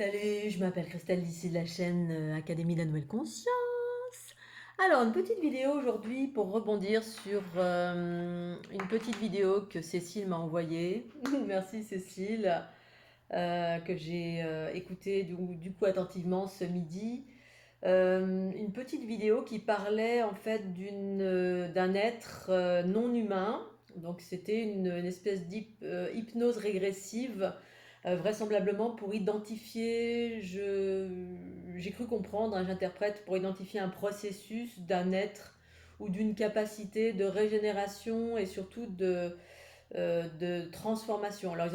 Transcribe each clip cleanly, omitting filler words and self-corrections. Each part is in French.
Salut, je m'appelle Christelle d'ici de la chaîne Académie de la Nouvelle Conscience. Alors, une petite vidéo aujourd'hui pour rebondir sur une petite vidéo que Cécile m'a envoyée. Merci Cécile, que j'ai écoutée du coup attentivement ce midi. Une petite vidéo qui parlait en fait d'un être non humain. Donc c'était une espèce d'hypnose régressive, vraisemblablement pour identifier, j'ai cru comprendre, hein, j'interprète, pour identifier un processus d'un être ou d'une capacité de régénération et surtout de transformation. Alors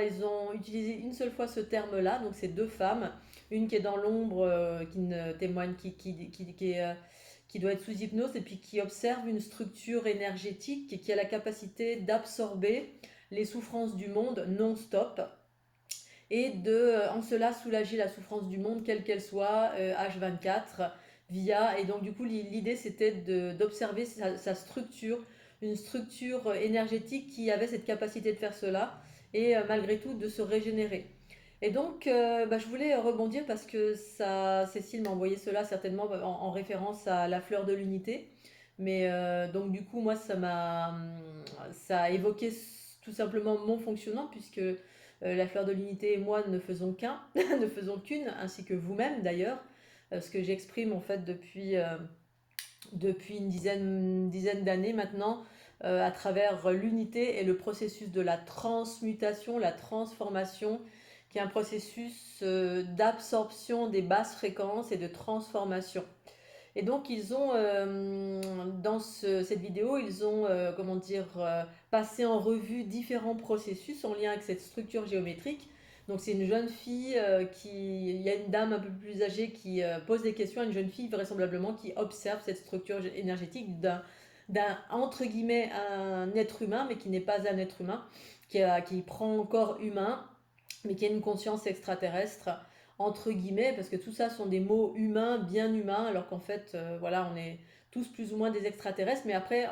ils ont utilisé une seule fois ce terme-là, donc c'est deux femmes, une qui est dans l'ombre, qui ne témoigne, qui doit être sous hypnose et puis qui observe une structure énergétique et qui a la capacité d'absorber les souffrances du monde non-stop et en cela soulager la souffrance du monde, quelle qu'elle soit, H24, et donc du coup l'idée c'était d'observer sa structure, une structure énergétique qui avait cette capacité de faire cela, et malgré tout de se régénérer. Et donc je voulais rebondir parce que Cécile m'a envoyé cela certainement en référence à la fleur de l'unité. Mais donc du coup moi ça a évoqué tout simplement mon fonctionnement, puisque la fleur de l'unité et moi ne faisons qu'un, ne faisons qu'une, ainsi que vous-même d'ailleurs, ce que j'exprime en fait depuis une dizaine d'années maintenant, à travers l'unité et le processus de la transmutation, la transformation, qui est un processus d'absorption des basses fréquences et de transformation. Et donc ils ont, dans cette vidéo, ils ont, comment dire, passé en revue différents processus en lien avec cette structure géométrique. Donc c'est une jeune fille il y a une dame un peu plus âgée qui pose des questions à une jeune fille vraisemblablement qui observe cette structure énergétique entre guillemets un être humain, mais qui n'est pas un être humain, qui prend corps humain, mais qui a une conscience extraterrestre, entre guillemets, parce que tout ça sont des mots humains, bien humains, alors qu'en fait, voilà, on est tous plus ou moins des extraterrestres, mais après,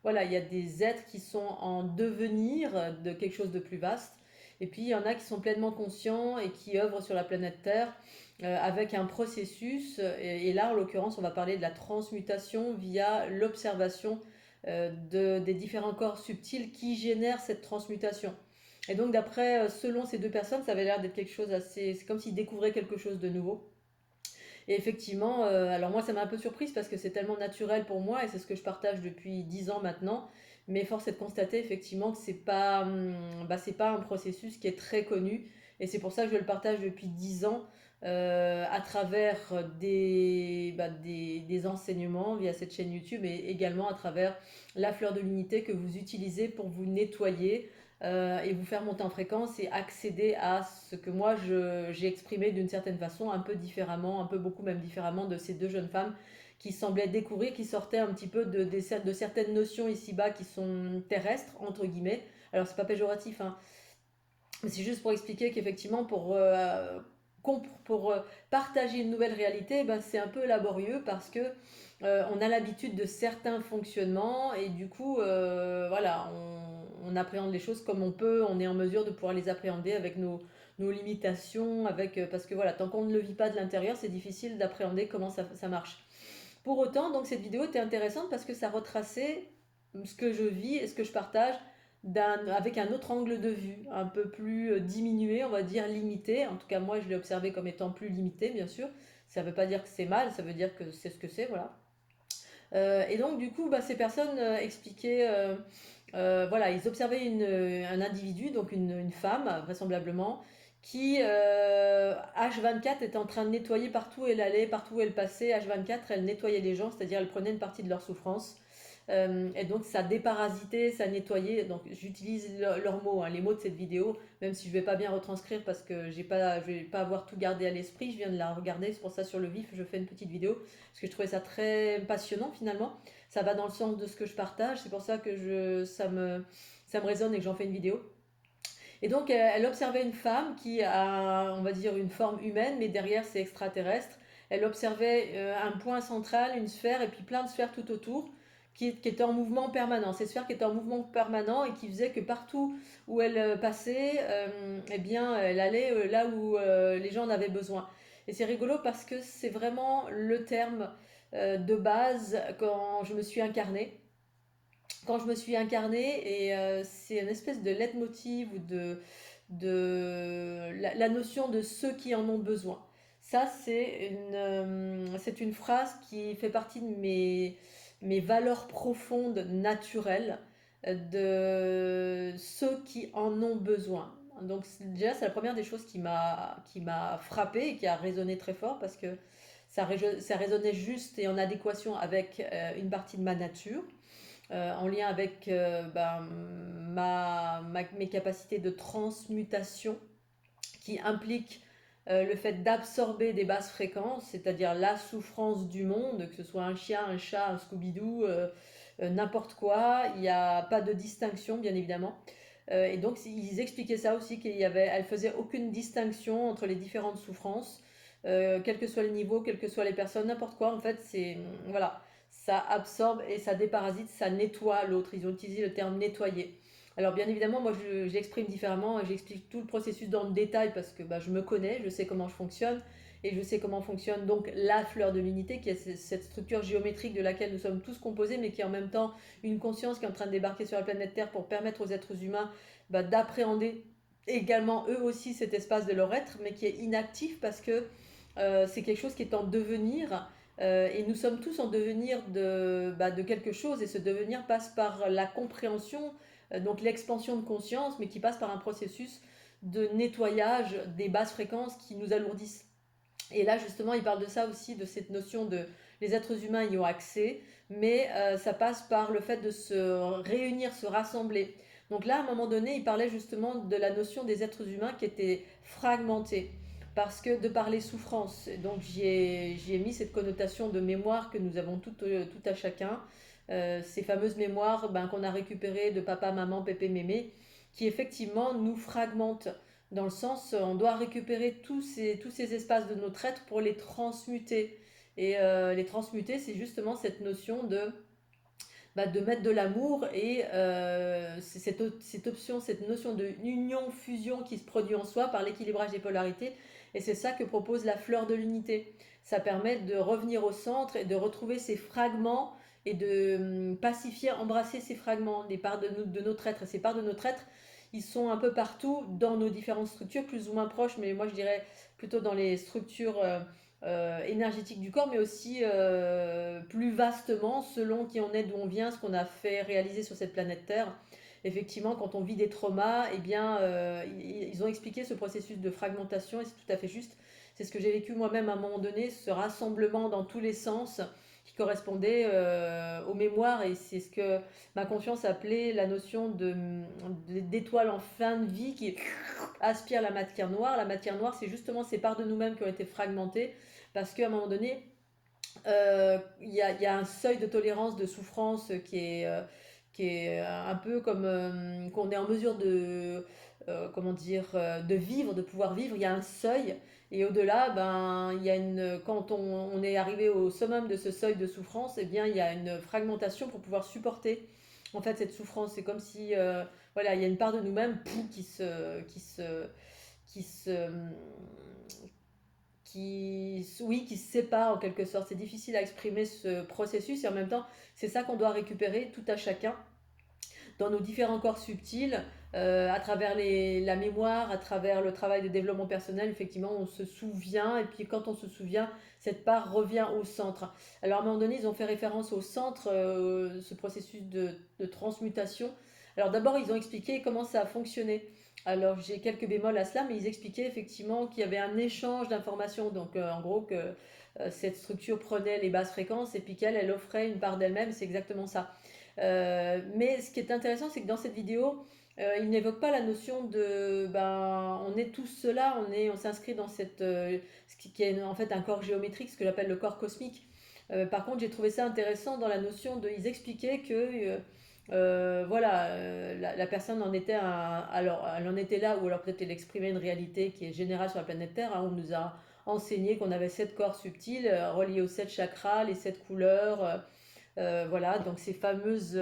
voilà, il y a des êtres qui sont en devenir de quelque chose de plus vaste, et puis il y en a qui sont pleinement conscients et qui œuvrent sur la planète Terre avec un processus, et là, en l'occurrence, on va parler de la transmutation via l'observation des différents corps subtils qui génèrent cette transmutation. Et donc, selon ces deux personnes, ça avait l'air d'être quelque chose assez. C'est comme s'ils découvraient quelque chose de nouveau. Et effectivement, alors moi, ça m'a un peu surprise parce que c'est tellement naturel pour moi et c'est ce que je partage depuis 10 ans maintenant. Mais force est de constater effectivement que c'est pas un processus qui est très connu. Et c'est pour ça que je le partage depuis 10 ans à travers des enseignements via cette chaîne YouTube, et également à travers la fleur de l'unité que vous utilisez pour vous nettoyer et vous faire monter en fréquence et accéder à ce que moi j'ai exprimé d'une certaine façon, un peu différemment, un peu beaucoup même différemment de ces deux jeunes femmes qui semblaient découvrir, qui sortaient un petit peu de certaines notions ici-bas qui sont terrestres, entre guillemets. Alors c'est pas péjoratif, hein, mais c'est juste pour expliquer qu'effectivement pour partager une nouvelle réalité, ben, c'est un peu laborieux parce que on a l'habitude de certains fonctionnements et du coup, voilà, on appréhende les choses comme on peut, on est en mesure de pouvoir les appréhender avec nos limitations, parce que voilà, tant qu'on ne le vit pas de l'intérieur, c'est difficile d'appréhender comment ça marche. Pour autant, donc cette vidéo était intéressante parce que ça retraçait ce que je vis et ce que je partage avec un autre angle de vue, un peu plus diminué, on va dire limité. En tout cas, moi, je l'ai observé comme étant plus limité, bien sûr. Ça ne veut pas dire que c'est mal, ça veut dire que c'est ce que c'est, voilà. Et donc, du coup, ces personnes expliquaient, voilà, ils observaient un individu, donc une femme, vraisemblablement, qui, H24, était en train de nettoyer partout où elle allait, partout où elle passait. H24, elle nettoyait les gens, c'est-à-dire elle prenait une partie de leur souffrance. Et donc ça déparasitait, ça nettoyait. Donc j'utilise leurs mots, hein, les mots de cette vidéo, même si je vais pas bien retranscrire parce que je vais pas avoir tout gardé à l'esprit. Je viens de la regarder, c'est pour ça sur le vif, je fais une petite vidéo parce que je trouvais ça très passionnant finalement. Ça va dans le sens de ce que je partage, c'est pour ça que ça me résonne et que j'en fais une vidéo. Et donc elle observait une femme qui a, on va dire, une forme humaine, mais derrière c'est extraterrestre. Elle observait un point central, une sphère, et puis plein de sphères tout autour, qui était en mouvement permanent, ces sphères qui étaient en mouvement permanent et qui faisaient que partout où elle passait, eh bien, elle allait là où les gens en avaient besoin. Et c'est rigolo parce que c'est vraiment le terme de base quand je me suis incarnée. Quand je me suis incarnée, et c'est une espèce de leitmotiv ou de la notion de ceux qui en ont besoin. Ça, c'est une phrase qui fait partie de mes valeurs profondes, naturelles, de ceux qui en ont besoin. Donc déjà, c'est la première des choses qui m'a frappée et qui a résonné très fort parce que ça résonnait juste et en adéquation avec une partie de ma nature, en lien avec mes capacités de transmutation qui impliquent le fait d'absorber des basses fréquences, c'est-à-dire la souffrance du monde, que ce soit un chien, un chat, un Scooby-Doo, n'importe quoi, il n'y a pas de distinction bien évidemment. Et donc ils expliquaient ça aussi, elle faisait aucune distinction entre les différentes souffrances, quel que soit le niveau, quelles que soient les personnes, n'importe quoi. En fait, c'est voilà, ça absorbe et ça déparasite, ça nettoie l'autre. Ils ont utilisé le terme nettoyer. Alors bien évidemment, moi j'exprime différemment, j'explique tout le processus dans le détail parce que je me connais, je sais comment je fonctionne et je sais comment fonctionne donc la fleur de l'unité, qui est cette structure géométrique de laquelle nous sommes tous composés, mais qui est en même temps une conscience qui est en train de débarquer sur la planète Terre pour permettre aux êtres humains d'appréhender également eux aussi cet espace de leur être, mais qui est inactif parce que c'est quelque chose qui est en devenir. Et nous sommes tous en devenir de quelque chose, et ce devenir passe par la compréhension, donc l'expansion de conscience, mais qui passe par un processus de nettoyage des basses fréquences qui nous alourdissent. Et là, justement, il parle de ça aussi, de cette notion de les êtres humains y ont accès, mais ça passe par le fait de se réunir, se rassembler. Donc là, à un moment donné, il parlait justement de la notion des êtres humains qui étaient fragmentés. Parce que de par les souffrances, donc j'y ai mis cette connotation de mémoire que nous avons tout à chacun, ces fameuses mémoires qu'on a récupérées de papa, maman, pépé, mémé, qui effectivement nous fragmentent. Dans le sens, on doit récupérer tous ces espaces de notre être pour les transmuter. Et les transmuter, c'est justement cette notion de mettre de l'amour, et c'est cette option, cette notion de union, fusion qui se produit en soi par l'équilibrage des polarités. Et c'est ça que propose la fleur de l'unité. Ça permet de revenir au centre et de retrouver ces fragments et de pacifier, embrasser ces fragments, les parts de notre être. Et ces parts de notre être, ils sont un peu partout dans nos différentes structures, plus ou moins proches, mais moi je dirais plutôt dans les structures énergétiques du corps, mais aussi plus vastement, selon qui on est, d'où on vient, ce qu'on a fait réaliser sur cette planète Terre. Effectivement, quand on vit des traumas, eh bien, ils ont expliqué ce processus de fragmentation, et c'est tout à fait juste. C'est ce que j'ai vécu moi-même à un moment donné, ce rassemblement dans tous les sens qui correspondait aux mémoires, et c'est ce que ma conscience appelait la notion d'étoile en fin de vie qui aspire la matière noire. La matière noire, c'est justement ces parts de nous-mêmes qui ont été fragmentées, parce qu'à un moment donné, y a un seuil de tolérance, de souffrance qui est un peu comme qu'on est en mesure comment dire, de vivre, de pouvoir vivre. Il y a un seuil, et au-delà, il y a quand on est arrivé au summum de ce seuil de souffrance, eh bien, il y a une fragmentation pour pouvoir supporter en fait cette souffrance. C'est comme si voilà, il y a une part de nous-mêmes qui se oui, qui se séparent en quelque sorte. C'est difficile à exprimer ce processus, et en même temps, c'est ça qu'on doit récupérer tout à chacun dans nos différents corps subtils, à travers la mémoire, à travers le travail de développement personnel. Effectivement, on se souvient, et puis quand on se souvient, cette part revient au centre. Alors à un moment donné, ils ont fait référence au centre, ce processus de transmutation. Alors d'abord, ils ont expliqué comment ça a fonctionné. Alors j'ai quelques bémols à cela, mais ils expliquaient effectivement qu'il y avait un échange d'informations. Donc en gros que cette structure prenait les basses fréquences, et puis elle offrait une part d'elle-même. C'est exactement ça. Mais ce qui est intéressant, c'est que dans cette vidéo, il n'évoque pas la notion on est tous cela, on s'inscrit dans ce qui est en fait un corps géométrique, ce que j'appelle le corps cosmique. Par contre, j'ai trouvé ça intéressant dans la notion ils expliquaient que voilà, la personne en était alors elle en était là, ou alors peut-être elle exprimait une réalité qui est générale sur la planète Terre, hein. On nous a enseigné qu'on avait 7 corps subtils reliés aux 7 chakras, les 7 couleurs, Voilà, donc ces fameuses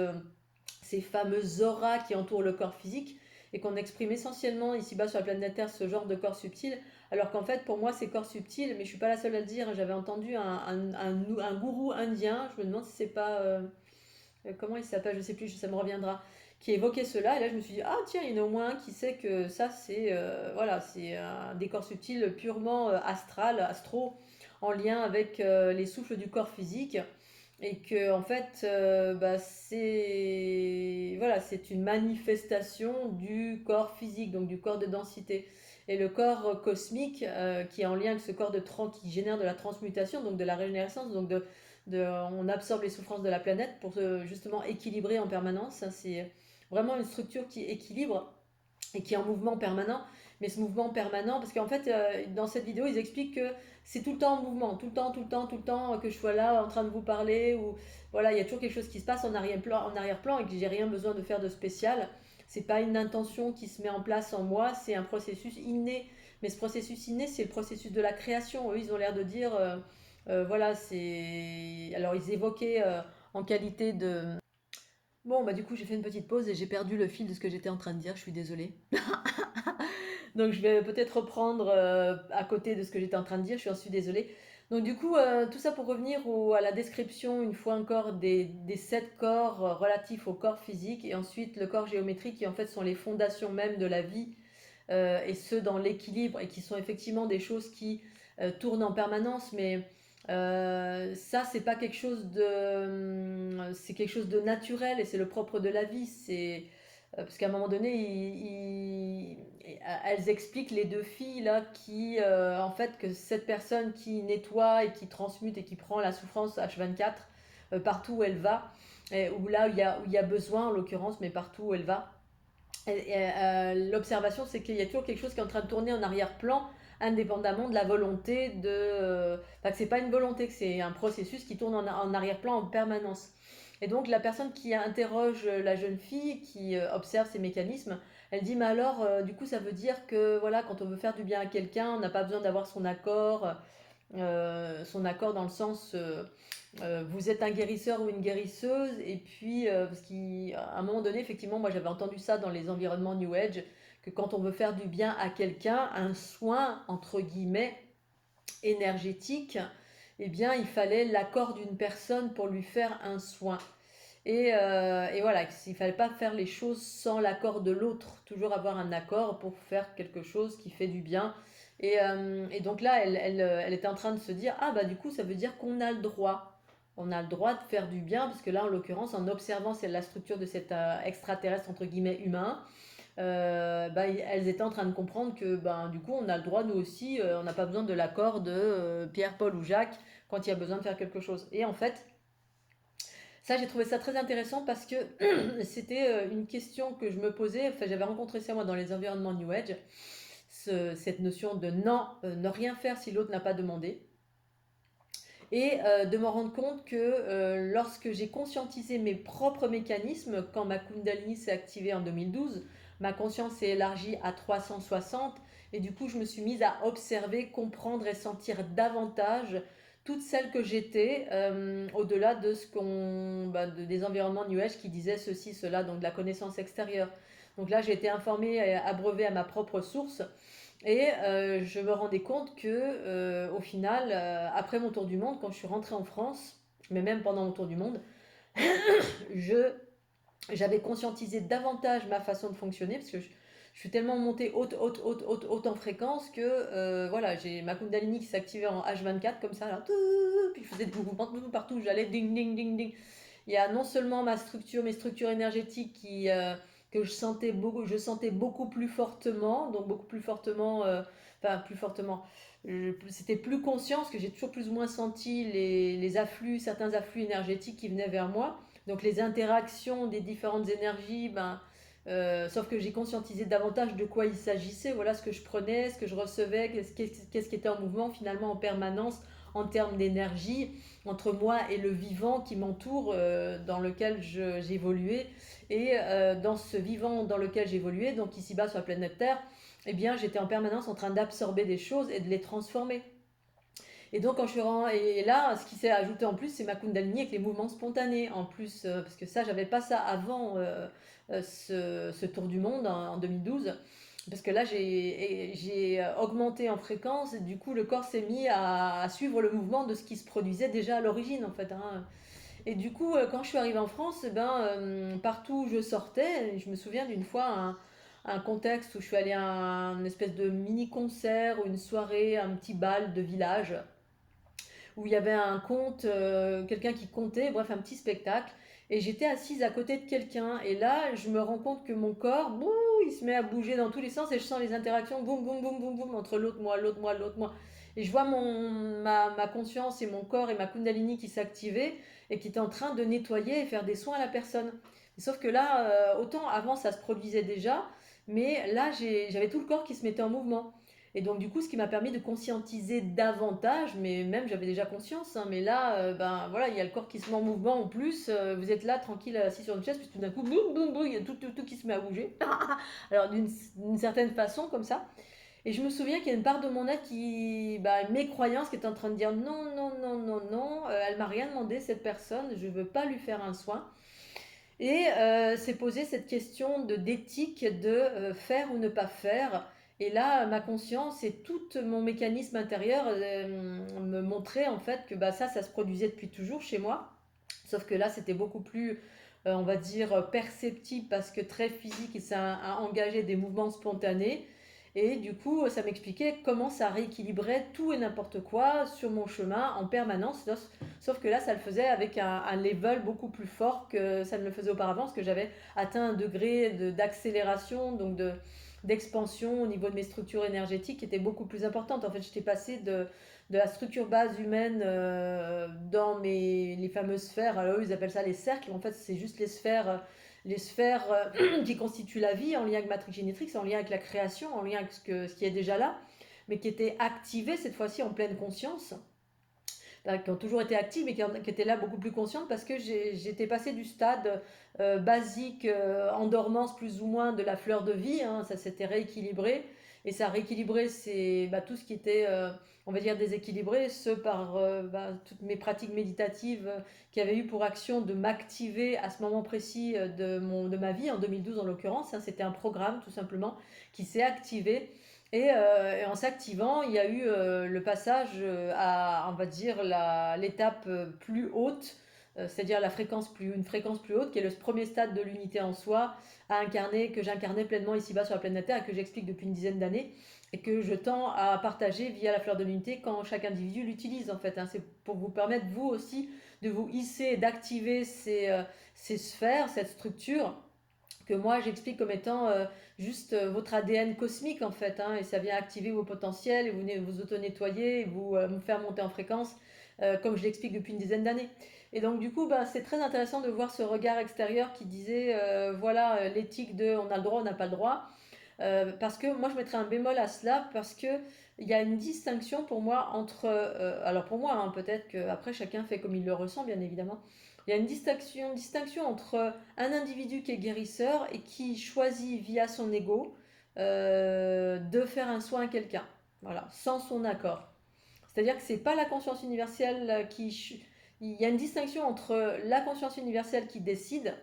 auras qui entourent le corps physique et qu'on exprime essentiellement ici-bas sur la planète Terre, ce genre de corps subtil, alors qu'en fait pour moi c'est corps subtil, mais je suis pas la seule à le dire, j'avais entendu un gourou indien, je me demande si c'est pas... comment il s'appelle, je sais plus, ça me reviendra, qui évoquait cela, et là je me suis dit, ah tiens, il y en a au moins un qui sait que ça c'est voilà, c'est un décor subtil purement astro, en lien avec les souffles du corps physique, et que en fait bah, c'est voilà, c'est une manifestation du corps physique, donc du corps de densité. Et le corps cosmique qui est en lien avec ce corps qui génère de la transmutation, donc de la régénérescence, donc on absorbe les souffrances de la planète pour justement équilibrer en permanence. C'est vraiment une structure qui équilibre et qui est en mouvement permanent. Mais ce mouvement permanent, parce qu'en fait, dans cette vidéo, ils expliquent que c'est tout le temps en mouvement, tout le temps, tout le temps, tout le temps, que je sois là en train de vous parler, ou voilà, il y a toujours quelque chose qui se passe en arrière-plan et que j'ai rien besoin de faire de spécial. C'est pas une intention qui se met en place en moi, c'est un processus inné. Mais ce processus inné, c'est le processus de la création. Eux, ils ont l'air de dire, voilà, c'est. Alors, ils évoquaient en qualité de. Bon, bah du coup, j'ai fait une petite pause et j'ai perdu le fil de ce que j'étais en train de dire, je suis désolée. Donc je vais peut-être reprendre à côté de ce que j'étais en train de dire, je suis désolée. Donc du coup, tout ça pour revenir à la description, une fois encore, des 7 corps relatifs au corps physique, et ensuite le corps géométrique, qui en fait sont les fondations même de la vie, et ceux dans l'équilibre, et qui sont effectivement des choses qui tournent en permanence, mais ça, c'est pas quelque chose c'est quelque chose de naturel, et c'est le propre de la vie. C'est parce qu'à un moment donné, elles expliquent, les deux filles là, qui en fait, que cette personne qui nettoie et qui transmute et qui prend la souffrance H24 partout où elle va, ou là où il y a besoin en l'occurrence, mais partout où elle va. L'observation, c'est qu'il y a toujours quelque chose qui est en train de tourner en arrière-plan, indépendamment de la volonté de. Enfin, que c'est pas une volonté, que c'est un processus qui tourne en arrière-plan en permanence. Et donc, la personne qui interroge la jeune fille, qui observe ces mécanismes, elle dit, mais alors, du coup, ça veut dire que voilà, quand on veut faire du bien à quelqu'un, on n'a pas besoin d'avoir son accord dans le sens vous êtes un guérisseur ou une guérisseuse, et puis parce qu'à un moment donné, effectivement, moi j'avais entendu ça dans les environnements New Age, que quand on veut faire du bien à quelqu'un, un soin entre guillemets énergétique, eh bien il fallait l'accord d'une personne pour lui faire un soin. Et voilà, il ne fallait pas faire les choses sans l'accord de l'autre, toujours avoir un accord pour faire quelque chose qui fait du bien. Et donc là, elle était en train de se dire, ah bah du coup, ça veut dire qu'on a le droit. On a le droit de faire du bien, parce que là, en l'occurrence, en observant la structure de cet extraterrestre, entre guillemets, humain, bah, elles étaient en train de comprendre que ben, du coup, on a le droit, nous aussi, on n'a pas besoin de l'accord de Pierre, Paul ou Jacques quand il y a besoin de faire quelque chose. Et en fait, ça, j'ai trouvé ça très intéressant parce que c'était une question que je me posais. Enfin, j'avais rencontré ça moi dans les environnements New Age, cette notion de non, ne rien faire si l'autre n'a pas demandé. Et de me rendre compte que lorsque j'ai conscientisé mes propres mécanismes, quand ma Kundalini s'est activée en 2012, ma conscience s'est élargie à 360, et du coup je me suis mise à observer, comprendre et sentir davantage toutes celles que j'étais, au-delà de des environnements New Age qui disaient ceci, cela, donc de la connaissance extérieure. Donc là j'ai été informée et abreuvée à ma propre source, et je me rendais compte que, au final, après mon tour du monde, quand je suis rentrée en France, mais même pendant mon tour du monde, je, j'avais conscientisé davantage ma façon de fonctionner, parce que je suis tellement montée haute en fréquence que voilà, j'ai ma Kundalini qui s'activait en H24 comme ça, là, puis je faisais des mouvements partout où j'allais, ding, ding, ding, ding. Il y a non seulement mes structures énergétiques que je sentais beaucoup plus fortement, donc beaucoup plus fortement, enfin plus fortement, c'était plus conscient, parce que j'ai toujours plus ou moins senti les afflux, certains afflux énergétiques qui venaient vers moi, donc les interactions des différentes énergies, ben, sauf que j'ai conscientisé davantage de quoi il s'agissait, voilà ce que je prenais, ce que je recevais, qu'est-ce qui était en mouvement finalement en permanence en termes d'énergie entre moi et le vivant qui m'entoure, dans lequel j'évoluais. Et dans ce vivant dans lequel j'évoluais, donc ici-bas sur la planète Terre, eh bien j'étais en permanence en train d'absorber des choses et de les transformer. Et donc, quand je suis et là, ce qui s'est ajouté en plus, c'est ma Kundalini avec les mouvements spontanés en plus, parce que ça, j'avais pas ça avant ce tour du monde en 2012. Parce que là, j'ai augmenté en fréquence et du coup, le corps s'est mis à suivre le mouvement de ce qui se produisait déjà à l'origine, en fait, hein. Et du coup, quand je suis arrivée en France, partout où je sortais, je me souviens d'une fois un contexte où je suis allée à une espèce de mini-concert ou une soirée, un petit bal de village où il y avait un conte, quelqu'un qui contait, bref, un petit spectacle. Et j'étais assise à côté de quelqu'un. Et là, je me rends compte que mon corps, bouh, il se met à bouger dans tous les sens et je sens les interactions, boum, boum, boum, boum, boum, entre l'autre moi, l'autre moi, l'autre moi. Et je vois ma conscience et mon corps et ma Kundalini qui s'activaient et qui étaient en train de nettoyer et faire des soins à la personne. Sauf que là, autant avant ça se produisait déjà, mais là j'avais tout le corps qui se mettait en mouvement. Et donc, du coup, ce qui m'a permis de conscientiser davantage, mais même j'avais déjà conscience, hein, mais là, ben voilà, il y a le corps qui se met en mouvement en plus. Vous êtes là, tranquille, assis sur une chaise, puis tout d'un coup, boum, boum, boum, il y a tout qui se met à bouger. Alors, d'une certaine façon, comme ça. Et je me souviens qu'il y a une part de mon être qui, bah, mes croyances, qui est en train de dire non, non, non, non, non, elle m'a rien demandé, cette personne, je veux pas lui faire un soin. Et s'est posé cette question d'éthique, de faire ou ne pas faire. Et là, ma conscience et tout mon mécanisme intérieur me montraient en fait que bah, ça se produisait depuis toujours chez moi. Sauf que là, c'était beaucoup plus, on va dire, perceptible parce que très physique et ça a engagé des mouvements spontanés. Et du coup, ça m'expliquait comment ça rééquilibrait tout et n'importe quoi sur mon chemin en permanence. Sauf que là, ça le faisait avec un level beaucoup plus fort que ça ne le faisait auparavant, parce que j'avais atteint un degré d'accélération, donc d'expansion au niveau de mes structures énergétiques qui était beaucoup plus importante. En fait, j'étais passée de la structure base humaine dans les fameuses sphères. Alors, eux, ils appellent ça les cercles. En fait, c'est juste les sphères qui constituent la vie, en lien avec Matrix Génétrix, en lien avec la création, en lien avec ce qui est déjà là, mais qui étaient activées cette fois-ci en pleine conscience, qui ont toujours été actives, mais qui étaient là beaucoup plus conscientes, parce que j'étais passée du stade basique, en dormance plus ou moins de la fleur de vie, hein, ça s'était rééquilibré, et ça a rééquilibré tout ce qui était, on va dire, déséquilibré, ce par toutes mes pratiques méditatives qui avaient eu pour action de m'activer à ce moment précis de ma vie, en 2012 en l'occurrence, hein, c'était un programme tout simplement qui s'est activé. Et en s'activant, il y a eu le passage à, on va dire, l'étape plus haute, c'est-à-dire une fréquence plus haute, qui est le premier stade de l'unité en soi, que j'incarnais pleinement ici-bas sur la planète Terre, et que j'explique depuis une dizaine d'années, et que je tends à partager via la fleur de l'unité quand chaque individu l'utilise, en fait, hein. C'est pour vous permettre, vous aussi, de vous hisser et d'activer ces sphères, cette structure que moi j'explique comme étant juste votre ADN cosmique en fait, hein, et ça vient activer vos potentiels et vous auto-nettoyer et vous faire monter en fréquence, comme je l'explique depuis une dizaine d'années. Et donc du coup, bah, c'est très intéressant de voir ce regard extérieur qui disait, voilà, l'éthique de on a le droit, on n'a pas le droit. Parce que moi je mettrais un bémol à cela, parce que il y a une distinction pour moi entre, alors pour moi, hein, peut-être qu'après chacun fait comme il le ressent bien évidemment, il y a une distinction entre un individu qui est guérisseur et qui choisit via son ego de faire un soin à quelqu'un, voilà, sans son accord. C'est-à-dire que c'est pas la conscience universelle il y a une distinction entre la conscience universelle qui décide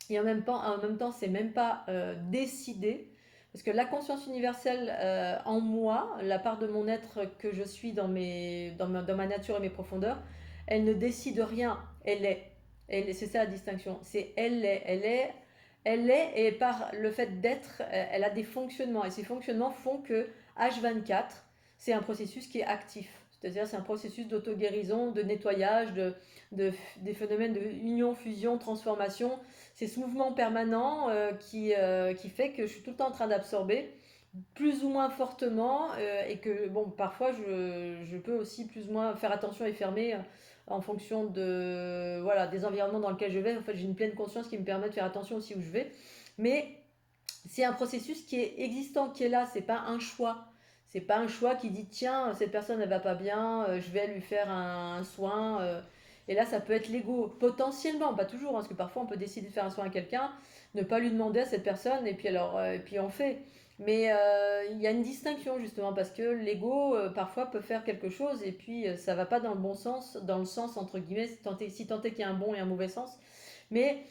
et en même temps c'est même pas décidé. Parce que la conscience universelle en moi, la part de mon être que je suis dans ma nature et mes profondeurs, elle ne décide rien, elle est. C'est ça la distinction. C'est elle est, et par le fait d'être, elle a des fonctionnements. Et ces fonctionnements font que H24, c'est un processus qui est actif. C'est-à-dire c'est un processus d'auto-guérison, de nettoyage, des phénomènes de union, fusion, transformation. C'est ce mouvement permanent qui fait que je suis tout le temps en train d'absorber plus ou moins fortement, et que bon, parfois je peux aussi plus ou moins faire attention et fermer en fonction voilà, des environnements dans lesquels je vais. En fait, j'ai une pleine conscience qui me permet de faire attention aussi où je vais. Mais c'est un processus qui est existant, qui est là, c'est pas un choix. C'est pas un choix qui dit tiens, cette personne elle va pas bien, je vais lui faire un soin. Et là, ça peut être l'ego, potentiellement, pas toujours, hein, parce que parfois on peut décider de faire un soin à quelqu'un, ne pas lui demander à cette personne, et puis alors, et puis on fait. Mais il y a une distinction justement parce que l'ego parfois peut faire quelque chose et puis ça va pas dans le bon sens, dans le sens entre guillemets, si tant est qu'il y a un bon et un mauvais sens. Mais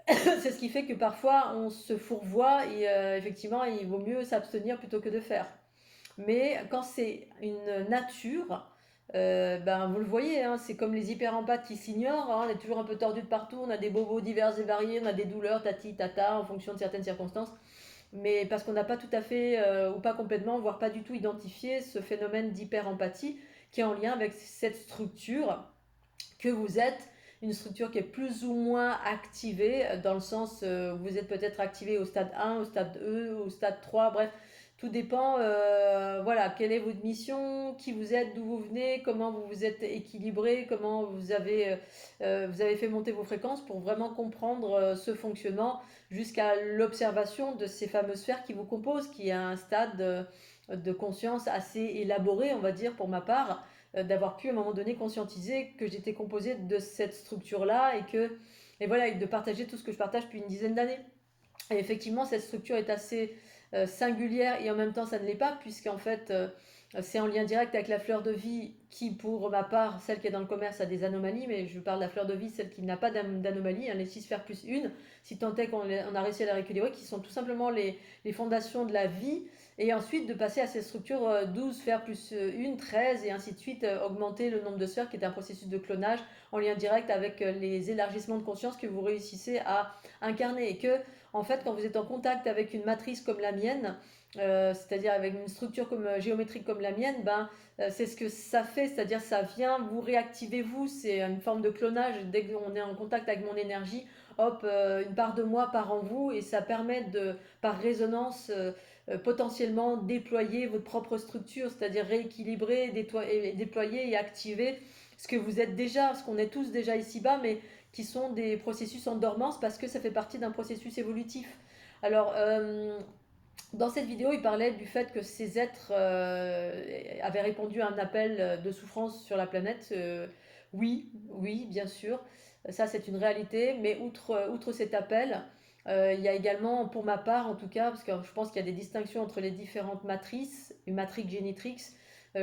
c'est ce qui fait que parfois on se fourvoie et effectivement il vaut mieux s'abstenir plutôt que de faire. Mais quand c'est une nature, ben, vous le voyez, hein, c'est comme les hyperempathes qui s'ignorent, hein, on est toujours un peu tordu de partout, on a des bobos divers et variés, on a des douleurs, tati, tata, en fonction de certaines circonstances, mais parce qu'on n'a pas tout à fait, ou pas complètement, voire pas du tout identifié ce phénomène d'hyperempathie qui est en lien avec cette structure que vous êtes, une structure qui est plus ou moins activée, dans le sens, vous êtes peut-être activé au stade 1, au stade E, au stade 3, bref, tout dépend, voilà, quelle est votre mission, qui vous êtes, d'où vous venez, comment vous vous êtes équilibré, comment vous avez fait monter vos fréquences pour vraiment comprendre ce fonctionnement jusqu'à l'observation de ces fameuses sphères qui vous composent, qui est un stade de conscience assez élaboré, on va dire, pour ma part, d'avoir pu à un moment donné conscientiser que j'étais composée de cette structure-là et voilà, et de partager tout ce que je partage depuis une dizaine d'années. Et effectivement, cette structure est assez singulière et en même temps ça ne l'est pas, puisqu'en fait c'est en lien direct avec la fleur de vie qui, pour ma part, celle qui est dans le commerce, a des anomalies, mais je parle de la fleur de vie, celle qui n'a pas d'anomalie, hein, les 6 sphères plus une, si tant est qu'on a réussi à la rééquilibrer, qui sont tout simplement les fondations de la vie, et ensuite de passer à ces structures 12 sphères plus 1, 13, et ainsi de suite, augmenter le nombre de sphères, qui est un processus de clonage en lien direct avec les élargissements de conscience que vous réussissez à incarner, et que en fait, quand vous êtes en contact avec une matrice comme la mienne, c'est-à-dire avec une structure géométrique comme la mienne, ben, c'est ce que ça fait, c'est-à-dire ça vient vous réactiver vous, c'est une forme de clonage, dès qu'on est en contact avec mon énergie, hop, une part de moi part en vous et ça permet de, par résonance, potentiellement déployer votre propre structure, c'est-à-dire rééquilibrer, déployer et activer ce que vous êtes déjà, ce qu'on est tous déjà ici-bas, mais qui sont des processus en dormance parce que ça fait partie d'un processus évolutif. Alors, dans cette vidéo, il parlait du fait que ces êtres avaient répondu à un appel de souffrance sur la planète. Oui, oui, bien sûr, ça c'est une réalité, mais outre cet appel, il y a également, pour ma part en tout cas, parce que je pense qu'il y a des distinctions entre les différentes matrices, une matrix génitrix,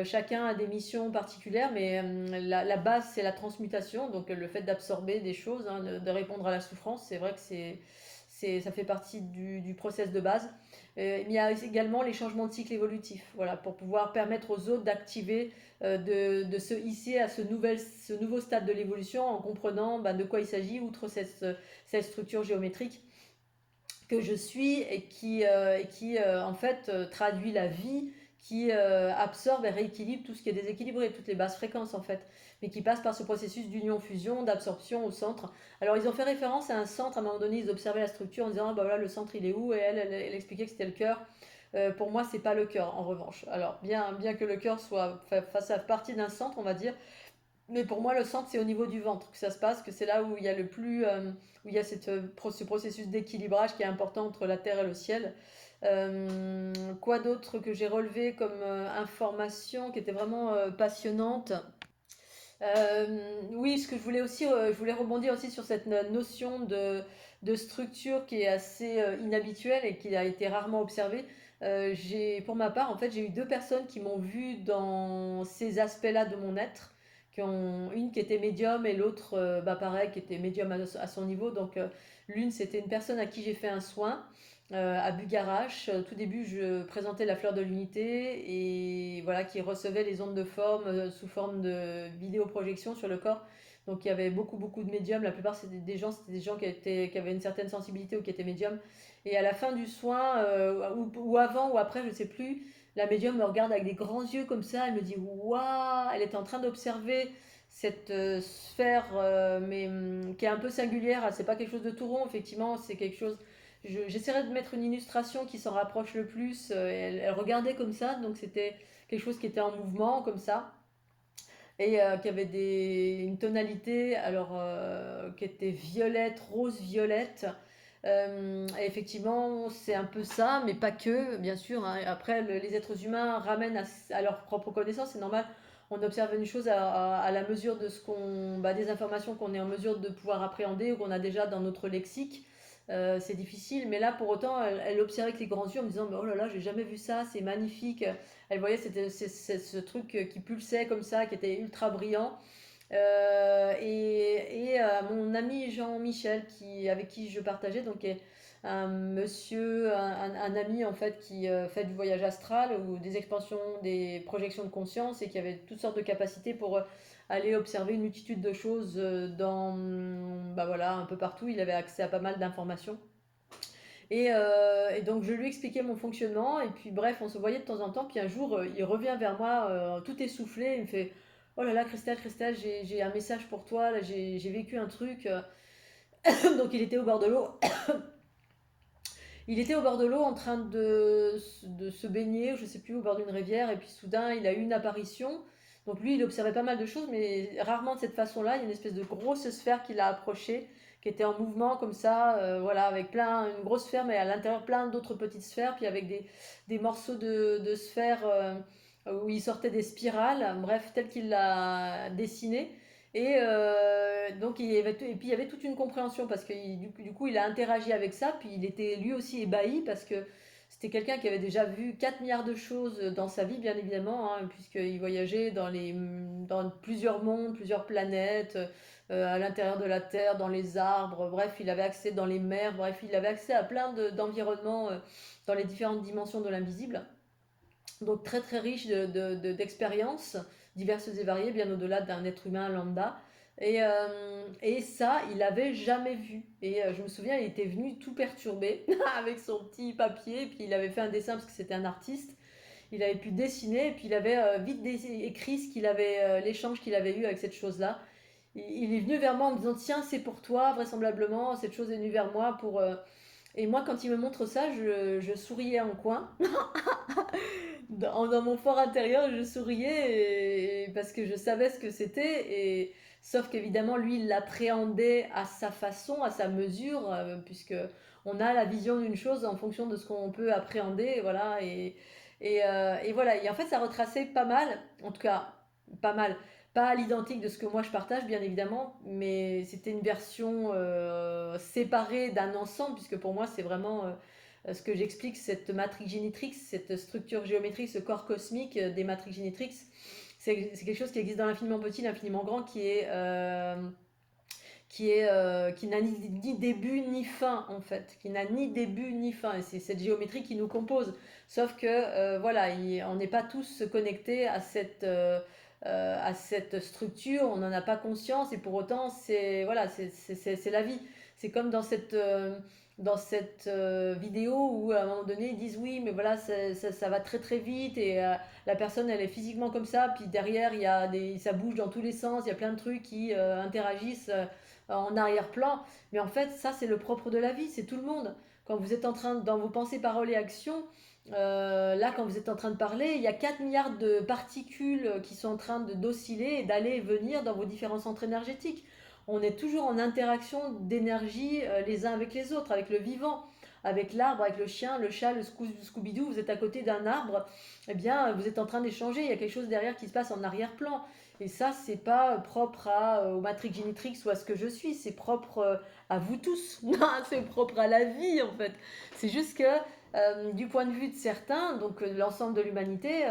chacun a des missions particulières, mais la base c'est la transmutation, donc le fait d'absorber des choses, hein, de répondre à la souffrance, c'est vrai que ça fait partie du process de base. Il y a également les changements de cycle évolutif, voilà, pour pouvoir permettre aux autres d'activer, de se hisser à ce nouveau stade de l'évolution en comprenant de quoi il s'agit, outre cette structure géométrique que je suis et qui en fait traduit la vie, qui absorbe et rééquilibre tout ce qui est déséquilibré, toutes les basses fréquences en fait, mais qui passe par ce processus d'union-fusion, d'absorption au centre. Alors ils ont fait référence à un centre, à un moment donné ils observaient la structure en disant ah, bah voilà le centre il est où, et elle expliquait que c'était le cœur. Pour moi c'est pas le cœur en revanche. Alors bien que le cœur fasse partie d'un centre on va dire, mais pour moi, le centre, c'est au niveau du ventre que ça se passe, que c'est là où il y a où il y a ce processus d'équilibrage qui est important entre la terre et le ciel. Quoi d'autre que j'ai relevé comme information qui était vraiment passionnante. Oui, ce que je voulais aussi, je voulais rebondir aussi sur cette notion de structure qui est assez inhabituelle et qui a été rarement observée. Pour ma part, en fait, j'ai eu deux personnes qui m'ont vu dans ces aspects-là de mon être, une qui était médium et l'autre, pareil, qui était médium à son niveau. Donc, l'une, c'était une personne à qui j'ai fait un soin à Bugarache. Tout début, je présentais la fleur de l'unité et voilà, qui recevait les ondes de forme sous forme de vidéoprojection sur le corps. Donc il y avait beaucoup de médiums. La plupart c'était des gens qui avaient une certaine sensibilité ou qui étaient médiums. Et à la fin du soin, ou avant ou après, je ne sais plus, la médium me regarde avec des grands yeux comme ça. Elle me dit waouh, elle était en train d'observer cette sphère, mais qui est un peu singulière. C'est pas quelque chose de tout rond, effectivement, c'est quelque chose. J'essaierai de mettre une illustration qui s'en rapproche le plus. Elle regardait comme ça, donc c'était quelque chose qui était en mouvement comme ça et qui avait une tonalité alors qui était violette, rose violette. Et effectivement, c'est un peu ça, mais pas que, bien sûr, hein. Après, les êtres humains ramènent à leur propre connaissance, c'est normal. On observe une chose à la mesure de des informations qu'on est en mesure de pouvoir appréhender ou qu'on a déjà dans notre lexique. c'est difficile. Mais là, pour autant, elle observait avec les grands yeux en me disant, mais oh là là, j'ai jamais vu ça, c'est magnifique. Elle voyait ce truc qui pulsait comme ça, qui était ultra brillant. Mon ami Jean-Michel, avec qui je partageais, donc est un monsieur, un ami en fait qui fait du voyage astral ou des expansions, des projections de conscience et qui avait toutes sortes de capacités pour aller observer une multitude de choses bah voilà, un peu partout. Il avait accès à pas mal d'informations. Et donc je lui expliquais mon fonctionnement, et puis bref, on se voyait de temps en temps, puis un jour, il revient vers moi, tout essoufflé, il me fait: «Oh là là, Christelle, Christelle, j'ai un message pour toi, là, j'ai vécu un truc.» Donc il était au bord de l'eau. Il était au bord de l'eau en train de se baigner, je sais plus, au bord d'une rivière, et puis soudain, il a eu une apparition. Donc lui, il observait pas mal de choses, mais rarement de cette façon-là. Il y a une espèce de grosse sphère qui l'a approché, qui était en mouvement comme ça, voilà, avec une grosse sphère, mais à l'intérieur plein d'autres petites sphères, puis avec des morceaux de sphères où il sortait des spirales, bref, tel qu'il l'a dessiné. Donc et puis il y avait toute une compréhension parce que du coup il a interagi avec ça, puis il était lui aussi ébahi parce que c'était quelqu'un qui avait déjà vu 4 milliards de choses dans sa vie, bien évidemment, hein, puisqu'il voyageait dans plusieurs mondes, plusieurs planètes, à l'intérieur de la Terre, dans les arbres, bref, il avait accès dans les mers, bref, il avait accès à plein d'environnements dans les différentes dimensions de l'invisible. Donc très très riche d'expériences diverses et variées, bien au-delà d'un être humain lambda. Et ça, il n'avait jamais vu. Et je me souviens, il était venu tout perturbé avec son petit papier, puis il avait fait un dessin parce que c'était un artiste. Il avait pu dessiner, et puis il avait vite écrit l'échange qu'il avait eu avec cette chose-là. Il est venu vers moi en me disant: «Tiens, c'est pour toi, vraisemblablement, cette chose est venue vers moi pour.» Et moi, quand il me montre ça, je souriais en coin. Dans mon fort intérieur, je souriais parce que je savais ce que c'était. Sauf qu'évidemment, lui, il l'appréhendait à sa façon, à sa mesure, puisque on a la vision d'une chose en fonction de ce qu'on peut appréhender, voilà. Et voilà. Et en fait, ça retraçait pas mal, en tout cas, pas mal. Pas à l'identique de ce que moi je partage, bien évidemment, mais c'était une version séparée d'un ensemble, puisque pour moi, c'est vraiment ce que j'explique, cette matrix génitrix, cette structure géométrique, ce corps cosmique des matrix génitrix. C'est quelque chose qui existe dans l'infiniment petit, l'infiniment grand, qui n'a ni début ni fin en fait, qui n'a ni début ni fin. Et c'est cette géométrie qui nous compose. Sauf que voilà, on n'est pas tous connectés à cette structure, on n'en a pas conscience, et pour autant c'est voilà, c'est la vie. C'est comme dans cette vidéo où à un moment donné ils disent oui mais voilà ça va très très vite, et la personne elle est physiquement comme ça, puis derrière ça bouge dans tous les sens, il y a plein de trucs qui interagissent en arrière-plan. Mais en fait ça c'est le propre de la vie, c'est tout le monde. Quand vous êtes en train, dans vos pensées, paroles et actions, là quand vous êtes en train de parler, il y a 4 milliards de particules qui sont en train d'osciller et d'aller et venir dans vos différents centres énergétiques. On est toujours en interaction d'énergie les uns avec les autres, avec le vivant, avec l'arbre, avec le chien, le chat, le Scooby-Doo. Vous êtes à côté d'un arbre, eh bien vous êtes en train d'échanger, il y a quelque chose derrière qui se passe en arrière-plan. Et ça, c'est pas propre au Matrix Genitrix ou à ce que je suis, c'est propre à vous tous. C'est propre à la vie en fait. C'est juste que du point de vue de certains, donc l'ensemble de l'humanité,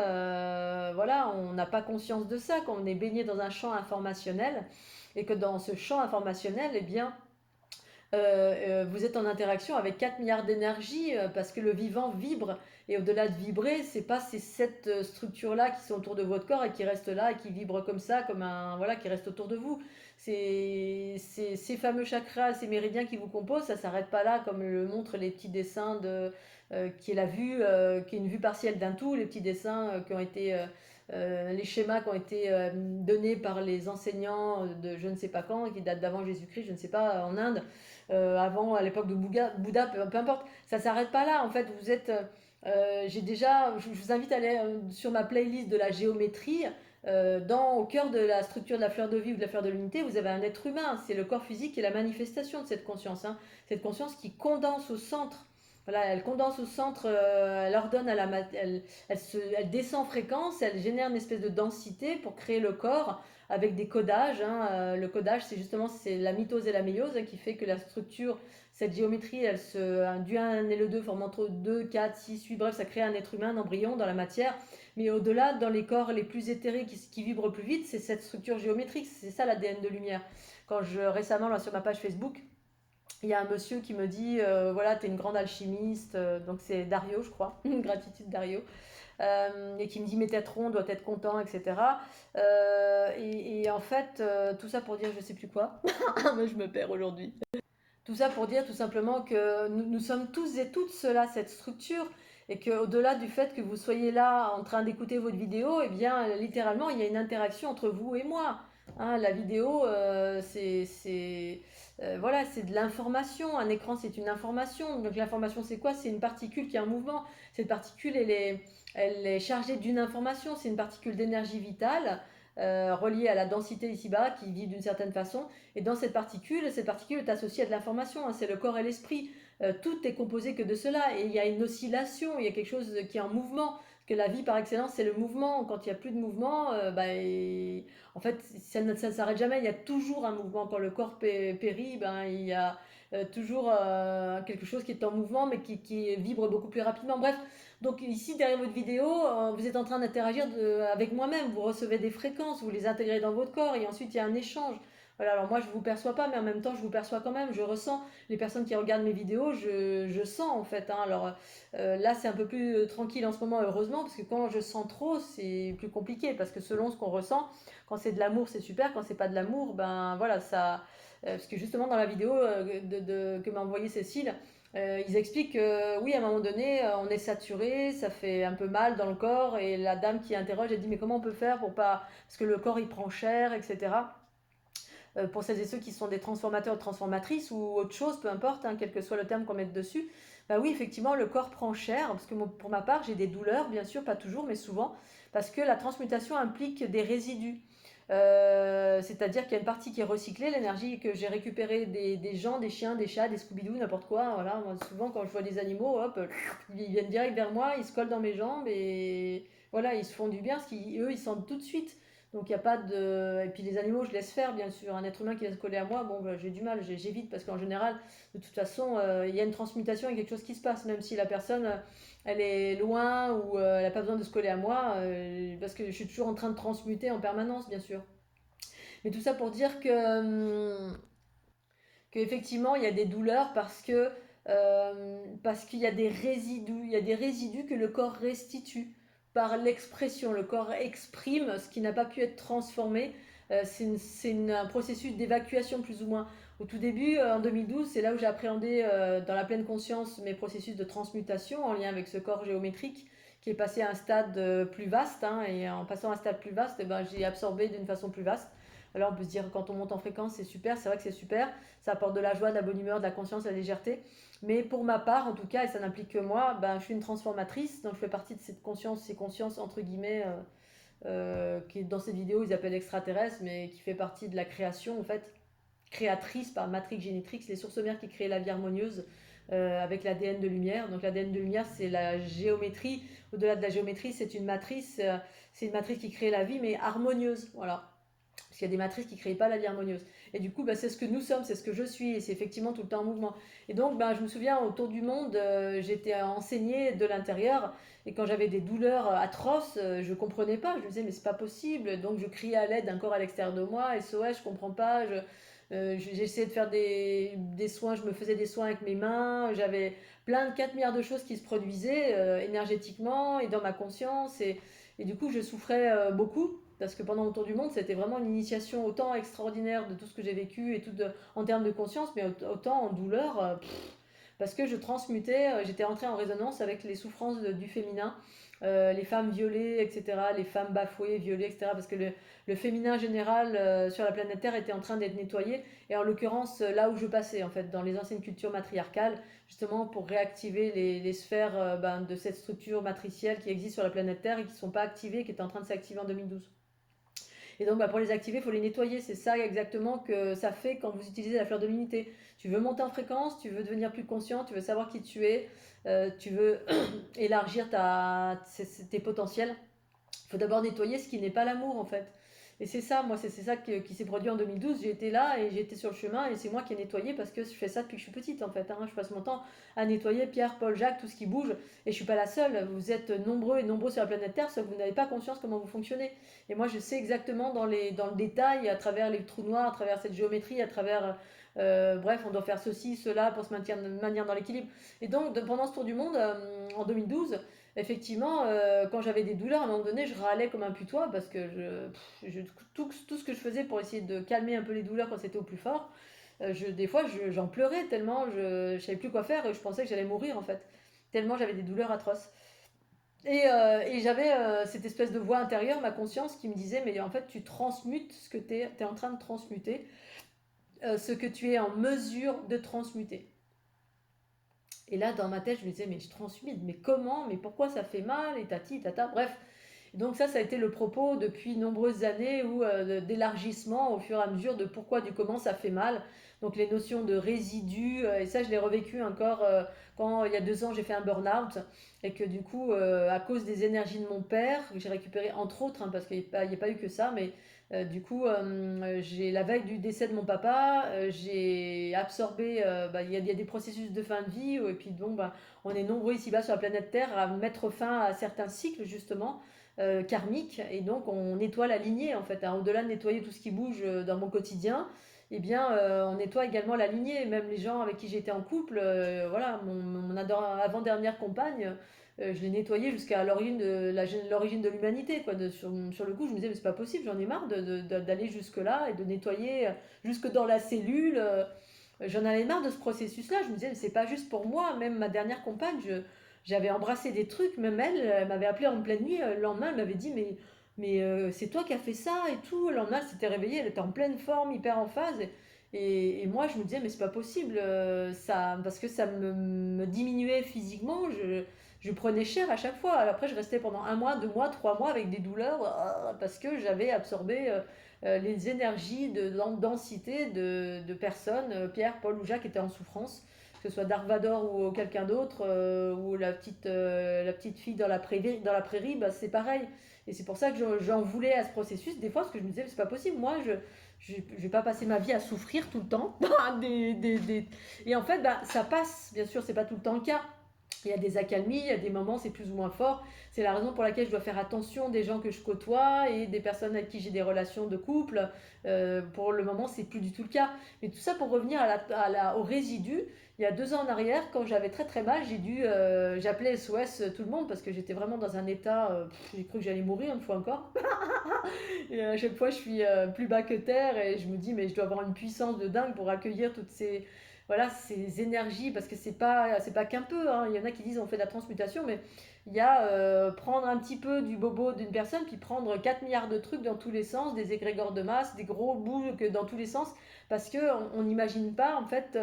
voilà, on n'a pas conscience de ça, qu'on est baigné dans un champ informationnel, et que dans ce champ informationnel, eh bien, vous êtes en interaction avec 4 milliards d'énergies parce que le vivant vibre. Et au-delà de vibrer, c'est pas ces 7 structures-là qui sont autour de votre corps et qui restent là et qui vibrent comme ça, voilà, qui restent autour de vous. Ces fameux chakras, ces méridiens qui vous composent, ça s'arrête pas là, comme le montrent les petits dessins qui est la vue, qui est une vue partielle d'un tout, les petits dessins qui ont été les schémas qui ont été donnés par les enseignants de je ne sais pas quand, qui datent d'avant Jésus-Christ, je ne sais pas, en Inde, avant, à l'époque de Bouddha, peu importe. Ça s'arrête pas là, en fait, je vous invite à aller sur ma playlist de la géométrie. Au cœur de la structure de la fleur de vie ou de la fleur de l'unité, vous avez un être humain. C'est le corps physique et la manifestation de cette conscience, hein. Cette conscience qui condense au centre voilà, elle condense au centre, elle ordonne à elle descend en fréquence, elle génère une espèce de densité pour créer le corps avec des codages, hein. Le codage, c'est justement c'est la mitose et la méiose, hein, qui fait que la structure, cette géométrie, du 1 et le 2 forment entre 2, 4, 6, 8, bref, ça crée un être humain, un embryon dans la matière. Mais au-delà, dans les corps les plus éthérés qui vibrent plus vite, c'est cette structure géométrique, c'est ça l'ADN de lumière. Récemment, là, sur ma page Facebook, il y a un monsieur qui me dit, voilà, t'es une grande alchimiste, donc c'est Dario, je crois, gratitude Dario, et qui me dit, mais Tétron doit être content, etc. Et en fait, tout ça pour dire, je sais plus quoi, mais je me perds aujourd'hui. Tout ça pour dire tout simplement que nous sommes tous et toutes cela, cette structure, et qu'au-delà du fait que vous soyez là en train d'écouter votre vidéo, eh bien, littéralement, il y a une interaction entre vous et moi. Hein, la vidéo, voilà, c'est de l'information. Un écran, c'est une information. Donc l'information, c'est quoi? C'est une particule qui est en mouvement. Cette particule, elle est chargée d'une information. C'est une particule d'énergie vitale reliée à la densité ici-bas qui vit d'une certaine façon. Et dans cette particule est associée à de l'information, hein, c'est le corps et l'esprit. Tout est composé que de cela. Et il y a une oscillation, il y a quelque chose qui est en mouvement. Parce que la vie par excellence, c'est le mouvement. Quand il n'y a plus de mouvement, en fait, ça ne s'arrête jamais. Il y a toujours un mouvement. Quand le corps périt, il y a toujours quelque chose qui est en mouvement, mais qui vibre beaucoup plus rapidement. Bref, donc ici, derrière votre vidéo, vous êtes en train d'interagir avec moi-même. Vous recevez des fréquences, vous les intégrez dans votre corps, et ensuite, il y a un échange. Voilà, alors moi je vous perçois pas, mais en même temps je vous perçois quand même, je ressens les personnes qui regardent mes vidéos, je sens en fait, hein. Alors là c'est un peu plus tranquille en ce moment, heureusement, parce que quand je sens trop c'est plus compliqué, parce que selon ce qu'on ressent, quand c'est de l'amour c'est super, quand c'est pas de l'amour, ben voilà, ça. Parce que justement dans la vidéo que m'a envoyé Cécile, ils expliquent que oui, à un moment donné, on est saturé, ça fait un peu mal dans le corps, et la dame qui interroge, elle dit mais comment on peut faire pour pas. Parce que le corps il prend cher, etc. Pour celles et ceux qui sont des transformateurs ou transformatrices ou autre chose, peu importe, hein, quel que soit le terme qu'on mette dessus, bah oui, effectivement, le corps prend cher, parce que pour ma part, j'ai des douleurs, bien sûr, pas toujours, mais souvent, parce que la transmutation implique des résidus. C'est-à-dire qu'il y a une partie qui est recyclée, l'énergie que j'ai récupérée des gens, des chiens, des chats, des Scooby-Doo, n'importe quoi. Voilà. Moi, souvent, quand je vois des animaux, hop, ils viennent direct vers moi, ils se collent dans mes jambes et voilà, ils se font du bien, parce qu'eux, ils sentent tout de suite. Donc il n'y a pas de. Et puis les animaux, je laisse faire, bien sûr. Un être humain qui vient se coller à moi, bon, bah, j'ai du mal, j'évite, parce qu'en général, de toute façon, il y a une transmutation, il y a quelque chose qui se passe, même si la personne, elle est loin ou elle n'a pas besoin de se coller à moi, parce que je suis toujours en train de transmuter en permanence, bien sûr. Mais tout ça pour dire qu'effectivement, il y a des douleurs parce qu'il y a des résidus, il y a des résidus que le corps restitue par l'expression. Le corps exprime ce qui n'a pas pu être transformé. Un processus d'évacuation plus ou moins. Au tout début, en 2012, c'est là où j'ai appréhendé dans la pleine conscience mes processus de transmutation en lien avec ce corps géométrique qui est passé à un stade plus vaste, hein, et en passant à un stade plus vaste, j'ai absorbé d'une façon plus vaste. Alors on peut se dire quand on monte en fréquence c'est super, c'est vrai que c'est super, ça apporte de la joie, de la bonne humeur, de la conscience, de la légèreté. Mais pour ma part, en tout cas, et ça n'implique que moi, je suis une transformatrice, donc je fais partie de cette conscience, ces consciences entre guillemets, qui dans cette vidéo ils appellent extraterrestres, mais qui fait partie de la création en fait, créatrice par Matrix Génétrix, les sources mères qui créent la vie harmonieuse avec l'ADN de lumière. Donc l'ADN de lumière, c'est la géométrie. Au-delà de la géométrie, c'est une matrice, qui crée la vie, mais harmonieuse. Voilà. Parce qu'il y a des matrices qui ne créent pas la vie harmonieuse. Et du coup, c'est ce que nous sommes, c'est ce que je suis, et c'est effectivement tout le temps en mouvement. Et donc, je me souviens, autour du monde, j'étais enseignée de l'intérieur, et quand j'avais des douleurs atroces, je ne comprenais pas. Je me disais, mais c'est pas possible. Donc, je criais à l'aide d'un corps à l'extérieur de moi, SOS, je comprends pas. J'essayais de faire des soins, je me faisais des soins avec mes mains, j'avais plein de 4 milliards de choses qui se produisaient énergétiquement et dans ma conscience. Et du coup, je souffrais beaucoup parce que pendant le tour du monde, c'était vraiment une initiation autant extraordinaire de tout ce que j'ai vécu et en termes de conscience, mais autant en douleur, parce que je transmutais, j'étais entrée en résonance avec les souffrances du féminin, les femmes violées, etc., les femmes bafouées, violées, etc., parce que le féminin général sur la planète Terre était en train d'être nettoyé, et en l'occurrence là où je passais, en fait, dans les anciennes cultures matriarcales, justement pour réactiver les sphères de cette structure matricielle qui existe sur la planète Terre et qui ne sont pas activées, qui étaient en train de s'activer en 2012. Et donc, pour les activer, il faut les nettoyer. C'est ça exactement que ça fait quand vous utilisez la fleur de l'unité. Tu veux monter en fréquence, tu veux devenir plus conscient, tu veux savoir qui tu es, tu veux élargir tes potentiels. Il faut d'abord nettoyer ce qui n'est pas l'amour en fait. Et c'est ça, moi, c'est ça qui s'est produit en 2012. J'ai été là et j'ai été sur le chemin et c'est moi qui ai nettoyé parce que je fais ça depuis que je suis petite en fait. Je passe mon temps à nettoyer Pierre, Paul, Jacques, tout ce qui bouge. Et je suis pas la seule. Vous êtes nombreux et nombreux sur la planète Terre, sauf que vous n'avez pas conscience comment vous fonctionnez. Et moi, je sais exactement dans le détail, à travers les trous noirs, à travers cette géométrie, à travers. Bref, on doit faire ceci, cela pour se maintenir dans l'équilibre. Et donc, pendant ce tour du monde, en 2012, effectivement, quand j'avais des douleurs, à un moment donné, je râlais comme un putois parce que tout ce que je faisais pour essayer de calmer un peu les douleurs quand c'était au plus fort, des fois, j'en pleurais tellement je ne savais plus quoi faire et je pensais que j'allais mourir en fait. Tellement j'avais des douleurs atroces. Et j'avais cette espèce de voix intérieure, ma conscience, qui me disait, mais en fait, tu transmutes ce que tu es en train de transmuter, ce que tu es en mesure de transmuter. Et là, dans ma tête, je me disais, mais je transmute, mais comment, mais pourquoi ça fait mal, et tati, tata, bref. Donc ça a été le propos depuis nombreuses années d'élargissement au fur et à mesure de pourquoi, du comment ça fait mal. Donc les notions de résidus, et ça je l'ai revécu encore quand il y a 2 ans j'ai fait un burn-out et que du coup à cause des énergies de mon père, que j'ai récupéré entre autres, parce qu'il n'y a pas eu que ça, mais du coup j'ai la veille du décès de mon papa, j'ai absorbé, il y a des processus de fin de vie, et puis bon, on est nombreux ici-bas sur la planète Terre à mettre fin à certains cycles justement karmique et donc on nettoie la lignée en fait. Au-delà de nettoyer tout ce qui bouge dans mon quotidien, eh bien on nettoie également la lignée. Même les gens avec qui j'étais en couple, voilà, mon avant-dernière compagne, je l'ai nettoyée jusqu'à l'origine de l'humanité quoi. Sur le coup, je me disais mais c'est pas possible, j'en ai marre d'aller jusque là et de nettoyer jusque dans la cellule. J'en avais marre de ce processus-là. Je me disais, mais c'est pas juste pour moi. Même ma dernière compagne, j'avais embrassé des trucs. Même elle m'avait appelé en pleine nuit. Le lendemain, elle m'avait dit, mais c'est toi qui as fait ça et tout. Le lendemain, elle s'était réveillée. Elle était en pleine forme, hyper en phase. Et moi, je me disais, mais c'est pas possible. Ça, parce que ça me diminuait physiquement. Je prenais cher à chaque fois. Alors après, je restais pendant 1 mois, 2 mois, 3 mois avec des douleurs parce que j'avais absorbé les énergies de densité de personnes, Pierre, Paul ou Jacques étaient en souffrance, que ce soit Dark Vador ou quelqu'un d'autre, ou la petite fille dans la prairie, c'est pareil. Et c'est pour ça que j'en voulais à ce processus, des fois, parce que je me disais, c'est pas possible, moi, je vais pas passer ma vie à souffrir tout le temps. Et en fait, ça passe, bien sûr, c'est pas tout le temps le cas. Il y a des accalmies, il y a des moments c'est plus ou moins fort. C'est la raison pour laquelle je dois faire attention des gens que je côtoie et des personnes avec qui j'ai des relations de couple. Pour le moment, c'est plus du tout le cas. Mais tout ça pour revenir au résidu. Il y a 2 ans en arrière, quand j'avais très très mal, j'appelais SOS tout le monde parce que j'étais vraiment dans un état, j'ai cru que j'allais mourir une fois encore. Et à chaque fois, je suis plus bas que terre et je me dis, mais je dois avoir une puissance de dingue pour accueillir toutes ces énergies, parce que c'est pas qu'un peu, hein. Il y en a qui disent on fait de la transmutation, mais il y a prendre un petit peu du bobo d'une personne, puis prendre 4 milliards de trucs dans tous les sens, des égrégores de masse, des gros bouts dans tous les sens, parce qu'on n'imagine pas en fait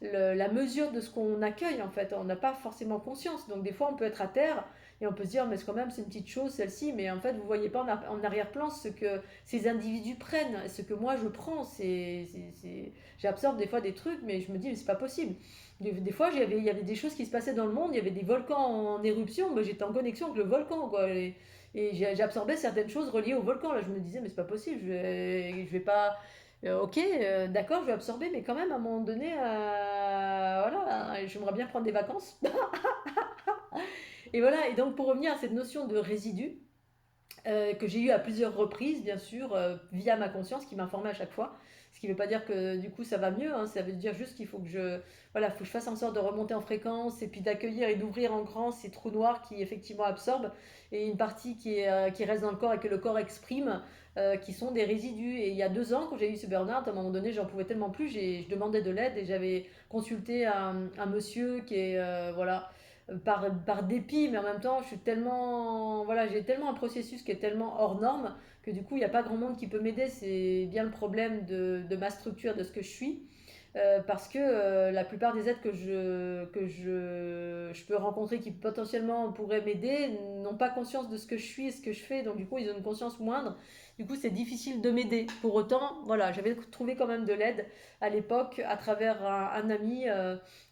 la mesure de ce qu'on accueille en fait, on n'a pas forcément conscience, donc des fois on peut être à terre, et on peut se dire, mais c'est quand même, c'est une petite chose celle-ci, mais en fait, vous voyez pas en arrière-plan ce que ces individus prennent, ce que moi je prends. J'absorbe des fois des trucs, mais je me dis, mais c'est pas possible. Des fois, il y avait des choses qui se passaient dans le monde, il y avait des volcans en éruption, mais j'étais en connexion avec le volcan, quoi. Et j'absorbais certaines choses reliées au volcan. Là, je me disais, mais c'est pas possible, je vais pas. Ok, d'accord, je vais absorber, mais quand même, à un moment donné, voilà, j'aimerais bien prendre des vacances. Et voilà, et donc pour revenir à cette notion de résidu, que j'ai eu à plusieurs reprises, bien sûr, via ma conscience qui m'informait à chaque fois. Ce qui ne veut pas dire que du coup ça va mieux, hein, ça veut dire juste qu'il faut que faut que je fasse en sorte de remonter en fréquence et puis d'accueillir et d'ouvrir en grand ces trous noirs qui effectivement absorbent et une partie qui reste dans le corps et que le corps exprime, qui sont des résidus. Et il y a 2 ans, quand j'ai eu ce burn-out, à un moment donné, j'en pouvais tellement plus, je demandais de l'aide et j'avais consulté un monsieur qui est, voilà, par dépit, mais en même temps, je suis tellement, voilà, j'ai tellement un processus qui est tellement hors norme que du coup, il n'y a pas grand monde qui peut m'aider. C'est bien le problème de ma structure, de ce que je suis. parce que la plupart des êtres je peux rencontrer qui potentiellement pourraient m'aider n'ont pas conscience de ce que je suis et ce que je fais, donc du coup ils ont une conscience moindre. Du coup c'est difficile de m'aider. Pour autant, voilà, j'avais trouvé quand même de l'aide à l'époque à travers un ami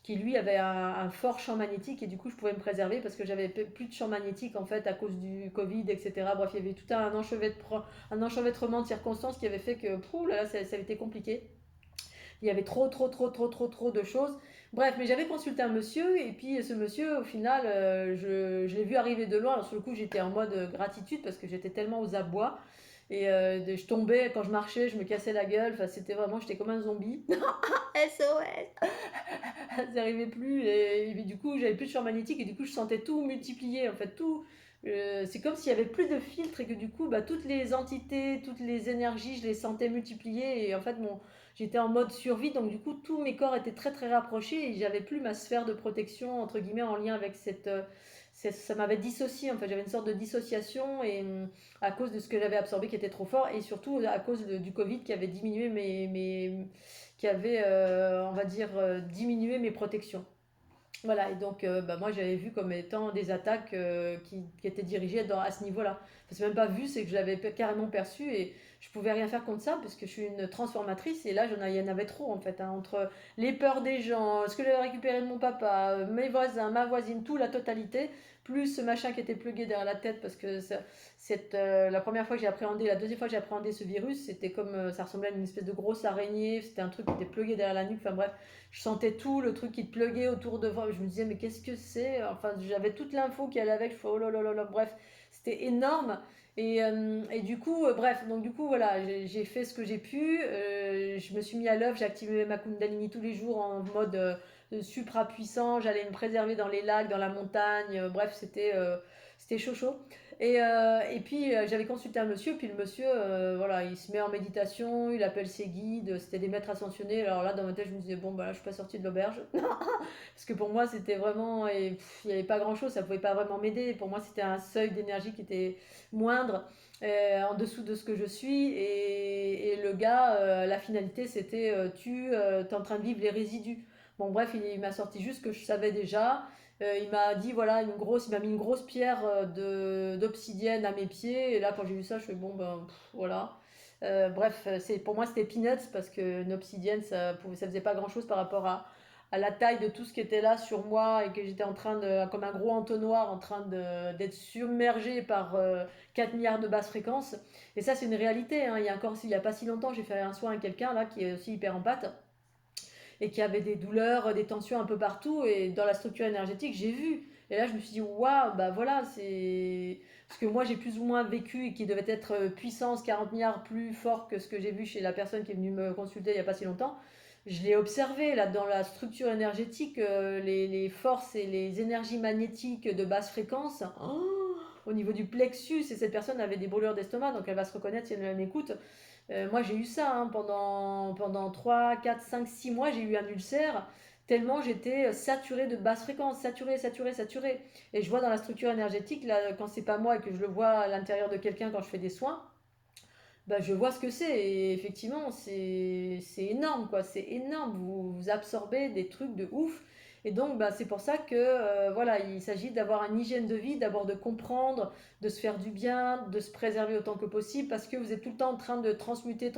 qui lui avait un fort champ magnétique et du coup je pouvais me préserver parce que j'avais plus de champ magnétique en fait à cause du Covid, etc. Bref, il y avait tout un enchevêtrement de circonstances qui avait fait que là, là, ça avait été compliqué. Il y avait trop de choses. Bref, mais j'avais consulté un monsieur, et puis ce monsieur, au final, je l'ai vu arriver de loin. Alors, sur le coup, j'étais en mode gratitude parce que j'étais tellement aux abois. Et je tombais, quand je marchais, je me cassais la gueule. Enfin, c'était vraiment, j'étais comme un zombie. SOS. J'arrivais plus. Et du coup, j'avais plus de champ magnétique, et du coup, je sentais tout multiplié. En fait, tout. C'est comme s'il y avait plus de filtre et que du coup, bah, toutes les entités, toutes les énergies, je les sentais multipliées. Et en fait, j'étais en mode survie, donc du coup tous mes corps étaient très rapprochés et j'avais plus ma sphère de protection entre guillemets en lien avec ça m'avait dissocié en fait, j'avais une sorte de dissociation et à cause de ce que j'avais absorbé qui était trop fort et surtout à cause du Covid qui avait diminué qui avait on va dire diminué mes protections. Voilà, et donc bah, moi j'avais vu comme étant des attaques qui étaient dirigées à ce niveau-là. Enfin, c'est même pas vu, c'est que je l'avais carrément perçu et je pouvais rien faire contre ça parce que je suis une transformatrice et là il y en avait trop en fait, hein, entre les peurs des gens, ce que j'avais récupéré de mon papa, mes voisins, ma voisine, tout, la totalité, plus ce machin qui était plugué derrière la tête parce que la première fois que j'ai appréhendé, la deuxième fois que j'ai appréhendé ce virus, c'était comme ça ressemblait à une espèce de grosse araignée, c'était un truc qui était plugué derrière la nuque, enfin bref, je sentais tout, le truc qui te pluguait autour de moi. Je me disais, mais qu'est-ce que c'est? Enfin, j'avais toute l'info qui allait avec. Je fais, oh là là là là. Bref, c'était énorme. Et du coup, bref, donc du coup, voilà, j'ai fait ce que j'ai pu. Je me suis mis à l'œuvre, j'ai activé ma Kundalini tous les jours en mode supra puissant. J'allais me préserver dans les lacs, dans la montagne. Bref, c'était chaud chaud. Et puis j'avais consulté un monsieur, puis le monsieur, voilà, il se met en méditation, il appelle ses guides, c'était des maîtres ascensionnés. Alors là, dans ma tête, je me disais, bon, bah là, je suis pas sortie de l'auberge. Parce que pour moi, c'était vraiment, il n'y avait pas grand chose, ça pouvait pas vraiment m'aider. Pour moi, c'était un seuil d'énergie qui était moindre, en dessous de ce que je suis. Et le gars, la finalité, c'était, tu es en train de vivre les résidus. Bon, bref, il m'a sorti juste ce que je savais déjà. Il m'a dit voilà il m'a mis une grosse pierre d'obsidienne à mes pieds et là quand j'ai vu ça je fais bon ben voilà. Bref, pour moi c'était peanuts parce que une obsidienne ça faisait pas grand chose par rapport à la taille de tout ce qui était là sur moi et que j'étais en train de comme un gros entonnoir en train d'être submergé par 4 milliards de basses fréquences et ça c'est une réalité, hein. Il y a pas si longtemps j'ai fait un soin à quelqu'un là qui est aussi hyper empathe et qui avait des douleurs, des tensions un peu partout. Et dans la structure énergétique, j'ai vu. Et là, je me suis dit, waouh, bah voilà, c'est ce que moi j'ai plus ou moins vécu et qui devait être puissance 40 milliards plus fort que ce que j'ai vu chez la personne qui est venue me consulter il n'y a pas si longtemps. Je l'ai observé là dans la structure énergétique, les forces et les énergies magnétiques de basse fréquence. Oh, au niveau du plexus, et cette personne avait des brûlures d'estomac, donc elle va se reconnaître si elle m'écoute. Moi, j'ai eu ça hein, pendant 3, 4, 5, 6 mois. J'ai eu un ulcère tellement j'étais saturée de basse fréquence, saturée. Et je vois dans la structure énergétique, là, quand c'est pas moi et que je le vois à l'intérieur de quelqu'un quand je fais des soins, bah, je vois ce que c'est. Et effectivement, c'est énorme, quoi. C'est énorme. Vous absorbez des trucs de ouf. Et donc, bah, c'est pour ça que voilà, il s'agit d'avoir une hygiène de vie, d'abord de comprendre, de se faire du bien, de se préserver autant que possible, parce que vous êtes tout le temps en train de transmuter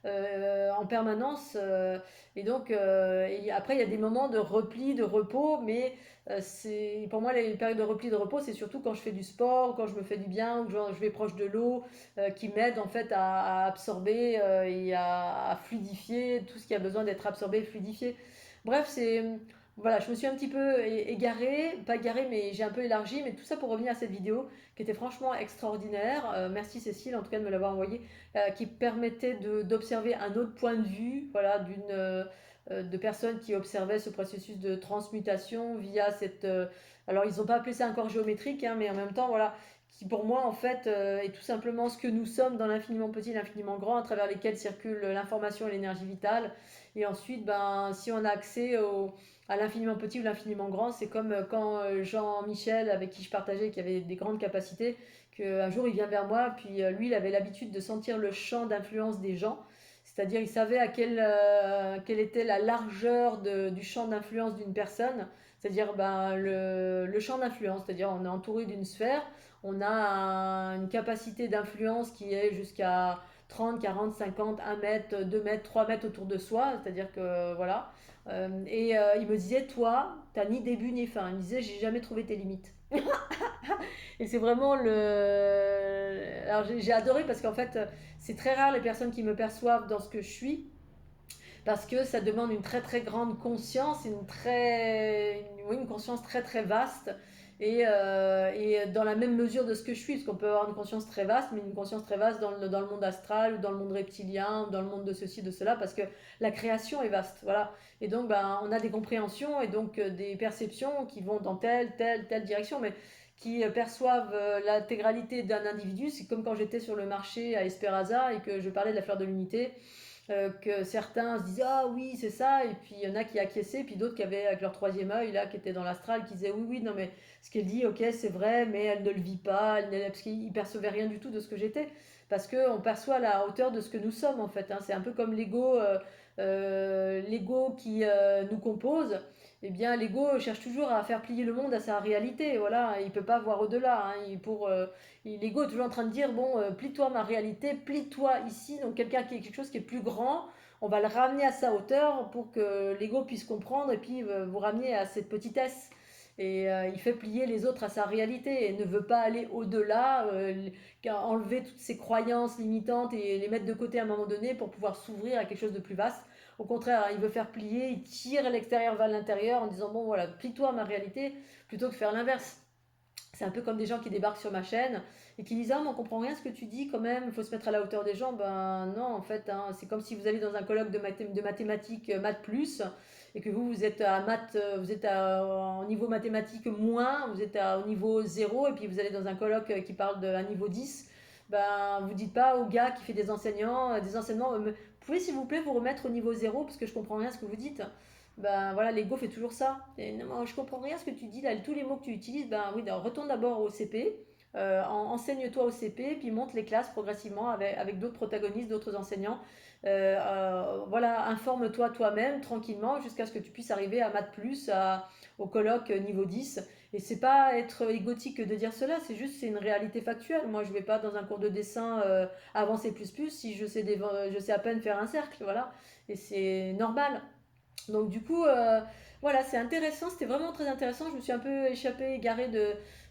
en permanence. Et donc, et après, il y a des moments de repli, de repos, mais pour moi, les périodes de repli, de repos, c'est surtout quand je fais du sport, quand je me fais du bien, ou je vais proche de l'eau qui m'aide en fait à absorber et à fluidifier tout ce qui a besoin d'être absorbé et fluidifié. Bref, voilà, je me suis un petit peu égarée, pas égarée, mais j'ai un peu élargi, mais tout ça pour revenir à cette vidéo qui était franchement extraordinaire. Merci Cécile en tout cas de me l'avoir envoyée, qui permettait d'observer un autre point de vue, voilà, de personnes qui observaient ce processus de transmutation via alors ils n'ont pas appelé ça un corps géométrique, hein, mais en même temps, voilà, qui pour moi en fait est tout simplement ce que nous sommes dans l'infiniment petit, l'infiniment grand, à travers lesquels circule l'information et l'énergie vitale. Et ensuite, ben, si on a accès à l'infiniment petit ou l'infiniment grand, c'est comme quand Jean-Michel, avec qui je partageais, qui avait des grandes capacités, qu'un jour il vient vers moi, puis lui il avait l'habitude de sentir le champ d'influence des gens. C'est-à-dire, il savait quelle était la largeur du champ d'influence d'une personne. C'est-à-dire ben, le champ d'influence, c'est-à-dire on est entouré d'une sphère, on a une capacité d'influence qui est jusqu'à 30, 40, 50, 1 mètre, 2 mètres, 3 mètres autour de soi. C'est-à-dire que voilà. Il me disait, toi, t'as ni début ni fin. Il me disait, j'ai jamais trouvé tes limites. Et c'est vraiment le. Alors j'ai adoré parce qu'en fait, c'est très rare les personnes qui me perçoivent dans ce que je suis parce que ça demande une très très grande conscience, oui, une conscience très très vaste. Et dans la même mesure de ce que je suis, parce qu'on peut avoir une conscience très vaste, mais une conscience très vaste dans le monde astral, ou dans le monde reptilien, ou dans le monde de ceci, de cela, parce que la création est vaste, voilà. Et donc, ben, on a des compréhensions et donc des perceptions qui vont dans telle direction, mais qui perçoivent l'intégralité d'un individu. C'est comme quand j'étais sur le marché à Esperanza et que je parlais de la fleur de l'unité, que certains se disaient ah oui c'est ça, et puis il y en a qui acquiesçaient, puis d'autres qui avaient avec leur troisième œil là, qui étaient dans l'astral, qui disaient oui oui non mais ce qu'elle dit ok c'est vrai, mais elle ne le vit pas, parce qu'ils percevaient rien du tout de ce que j'étais, parce qu'on perçoit la hauteur de ce que nous sommes en fait, hein. C'est un peu comme l'ego qui nous compose. Eh bien, l'ego cherche toujours à faire plier le monde à sa réalité. Voilà, il peut pas voir au-delà, hein. L'ego est toujours en train de dire bon, plie-toi ma réalité, plie-toi ici. Donc quelqu'un qui est quelque chose qui est plus grand, on va le ramener à sa hauteur pour que l'ego puisse comprendre et puis vous ramener à cette petitesse. Et il fait plier les autres à sa réalité et ne veut pas aller au-delà, enlever toutes ses croyances limitantes et les mettre de côté à un moment donné pour pouvoir s'ouvrir à quelque chose de plus vaste. Au contraire, il veut faire plier, il tire l'extérieur vers l'intérieur en disant bon voilà, plie-toi à ma réalité, plutôt que faire l'inverse. C'est un peu comme des gens qui débarquent sur ma chaîne et qui disent ah mais on comprend rien ce que tu dis quand même, il faut se mettre à la hauteur des gens. Ben non en fait, hein, c'est comme si vous allez dans un colloque de mathématiques maths plus, et que vous êtes à maths, au niveau mathématique moins, vous êtes au niveau zéro, et puis vous allez dans un colloque qui parle d'un niveau 10. Ben vous dites pas au gars qui fait des enseignements, pouvez s'il vous plaît vous remettre au niveau zéro parce que je comprends rien à ce que vous dites. Ben voilà, l'ego fait toujours ça. Et, non, je comprends rien à ce que tu dis là, tous les mots que tu utilises. Ben oui, retourne d'abord au CP, enseigne-toi au CP, puis monte les classes progressivement avec d'autres protagonistes, d'autres enseignants. Voilà, informe-toi toi-même tranquillement jusqu'à ce que tu puisses arriver à Math+, au colloque niveau 10. Et c'est pas être égotique de dire cela, c'est une réalité factuelle. Moi, je vais pas dans un cours de dessin avancer plus si je sais à peine faire un cercle, voilà. Et c'est normal. Donc du coup, voilà, c'est intéressant, c'était vraiment très intéressant. Je me suis un peu échappée, égarée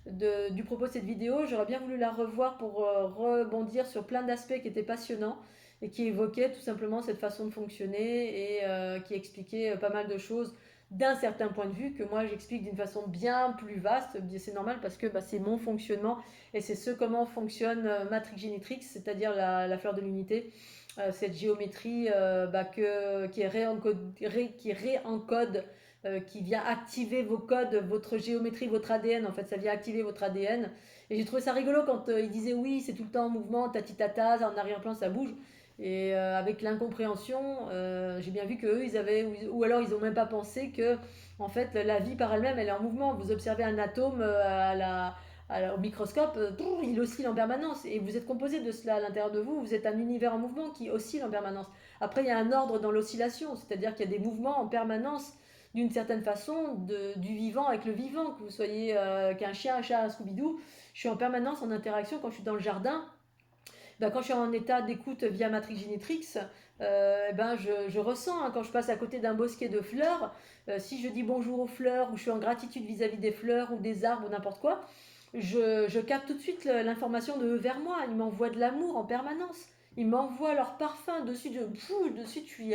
du propos de cette vidéo. J'aurais bien voulu la revoir pour rebondir sur plein d'aspects qui étaient passionnants et qui évoquaient tout simplement cette façon de fonctionner et qui expliquaient pas mal de choses d'un certain point de vue que moi j'explique d'une façon bien plus vaste. C'est normal parce que bah, c'est mon fonctionnement et c'est comment fonctionne Matrix Génétrix, c'est-à-dire la fleur de l'unité, cette géométrie bah, qui réencode, qui vient activer vos codes, votre géométrie, votre ADN. En fait, ça vient activer votre ADN. Et j'ai trouvé ça rigolo quand il disait oui, c'est tout le temps en mouvement, tatitata, en arrière-plan, ça bouge. Et avec l'incompréhension, j'ai bien vu qu'eux, ils avaient, ou alors ils n'ont même pas pensé que, en fait, la vie par elle-même, elle est en mouvement. Vous observez un atome au microscope, il oscille en permanence. Et vous êtes composé de cela à l'intérieur de vous. Vous êtes un univers en mouvement qui oscille en permanence. Après, il y a un ordre dans l'oscillation, c'est-à-dire qu'il y a des mouvements en permanence, d'une certaine façon, du vivant avec le vivant. Que vous soyez qu'un chien, un chat, un Scooby-Doo, je suis en permanence en interaction quand je suis dans le jardin. Ben, quand je suis en état d'écoute via Matrix Génétrix, ben je ressens, hein, quand je passe à côté d'un bosquet de fleurs, si je dis bonjour aux fleurs, ou je suis en gratitude vis-à-vis des fleurs, ou des arbres, ou n'importe quoi, je capte tout de suite l'information de eux vers moi. Ils m'envoient de l'amour en permanence. Ils m'envoient leur parfum. De suite, je suis.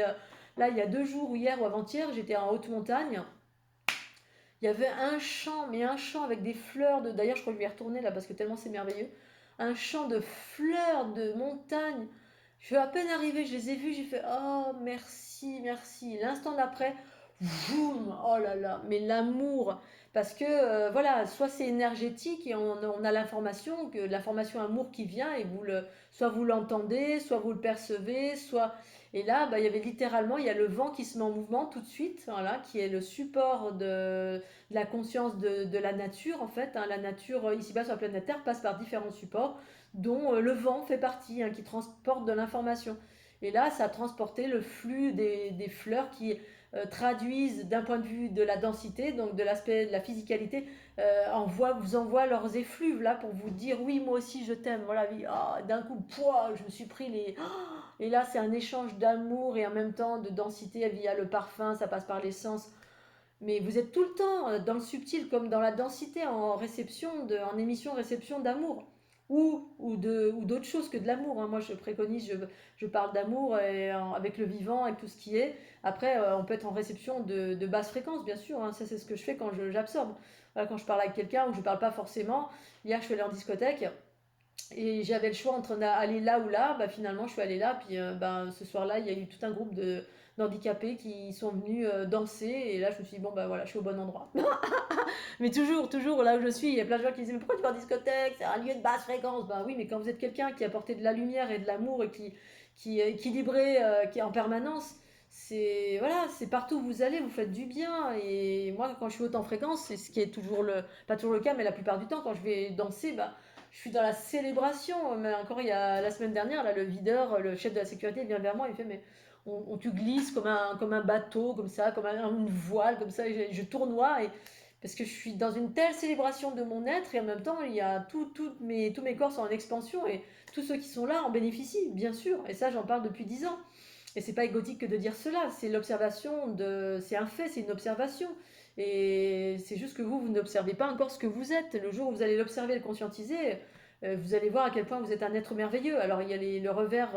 Là, il y a 2 jours, ou hier ou avant-hier, j'étais en haute montagne. Il y avait un champ, mais un champ avec des fleurs. D'ailleurs, je crois que je vais y retourner là parce que tellement c'est merveilleux. Un champ de fleurs de montagne. Je suis à peine arrivée, je les ai vues, j'ai fait oh merci, merci. L'instant d'après, boum, oh là là, mais l'amour. Parce que voilà, soit c'est énergétique et on a l'information, que l'information amour qui vient et soit vous l'entendez, soit vous le percevez, soit. Et là, bah, il y avait littéralement, il y a le vent qui se met en mouvement tout de suite, voilà, qui est le support de la conscience de la nature en fait, hein. La nature ici-bas sur la planète Terre passe par différents supports, dont le vent fait partie, hein, qui transporte de l'information. Et là, ça a transporté le flux des fleurs qui traduisent d'un point de vue de la densité, donc de l'aspect de la physicalité, vous envoient leurs effluves là pour vous dire oui, moi aussi je t'aime. Voilà, oui, ah, d'un coup, pouah, je me suis pris les. Et là, c'est un échange d'amour et en même temps de densité via le parfum, ça passe par l'essence. Mais vous êtes tout le temps dans le subtil comme dans la densité en réception, en émission réception d'amour. Ou d'autres choses que de l'amour, hein. Moi, je préconise, je parle d'amour avec le vivant, avec tout ce qui est. Après, on peut être en réception de basse fréquence, bien sûr, hein. Ça, c'est ce que je fais quand j'absorbe. Voilà, quand je parle avec quelqu'un ou je ne parle pas forcément. Hier, je suis allée en discothèque et j'avais le choix entre aller là ou là. Bah, finalement, je suis allée là. Puis bah, ce soir-là, il y a eu tout un groupe d'handicapés qui sont venus danser. Et là, je me suis dit, bon, bah voilà, je suis au bon endroit. Mais toujours là où je suis, il y a plein de gens qui disent, mais pourquoi tu vas en discothèque? C'est un lieu de basse fréquence. Bah oui, mais quand vous êtes quelqu'un qui apportait de la lumière et de l'amour et qui est équilibré, qui est en permanence, c'est voilà, c'est partout où vous allez, vous faites du bien. Et moi, quand je suis haute en fréquence, c'est ce qui est pas toujours le cas, mais la plupart du temps, quand je vais danser, bah, je suis dans la célébration. Mais encore la semaine dernière, là, le videur, le chef de la sécurité vient vers moi, il fait, mais tu glisses comme un bateau, comme ça, comme une voile, comme ça, et je tournoie. Parce que je suis dans une telle célébration de mon être et en même temps, il y a tous mes corps sont en expansion et tous ceux qui sont là en bénéficient, bien sûr. Et ça, j'en parle depuis 10 ans. Et c'est pas égotique que de dire cela, c'est c'est un fait, c'est une observation. Et c'est juste que vous n'observez pas encore ce que vous êtes. Le jour où vous allez l'observer et le conscientiser, vous allez voir à quel point vous êtes un être merveilleux. Alors il y a le revers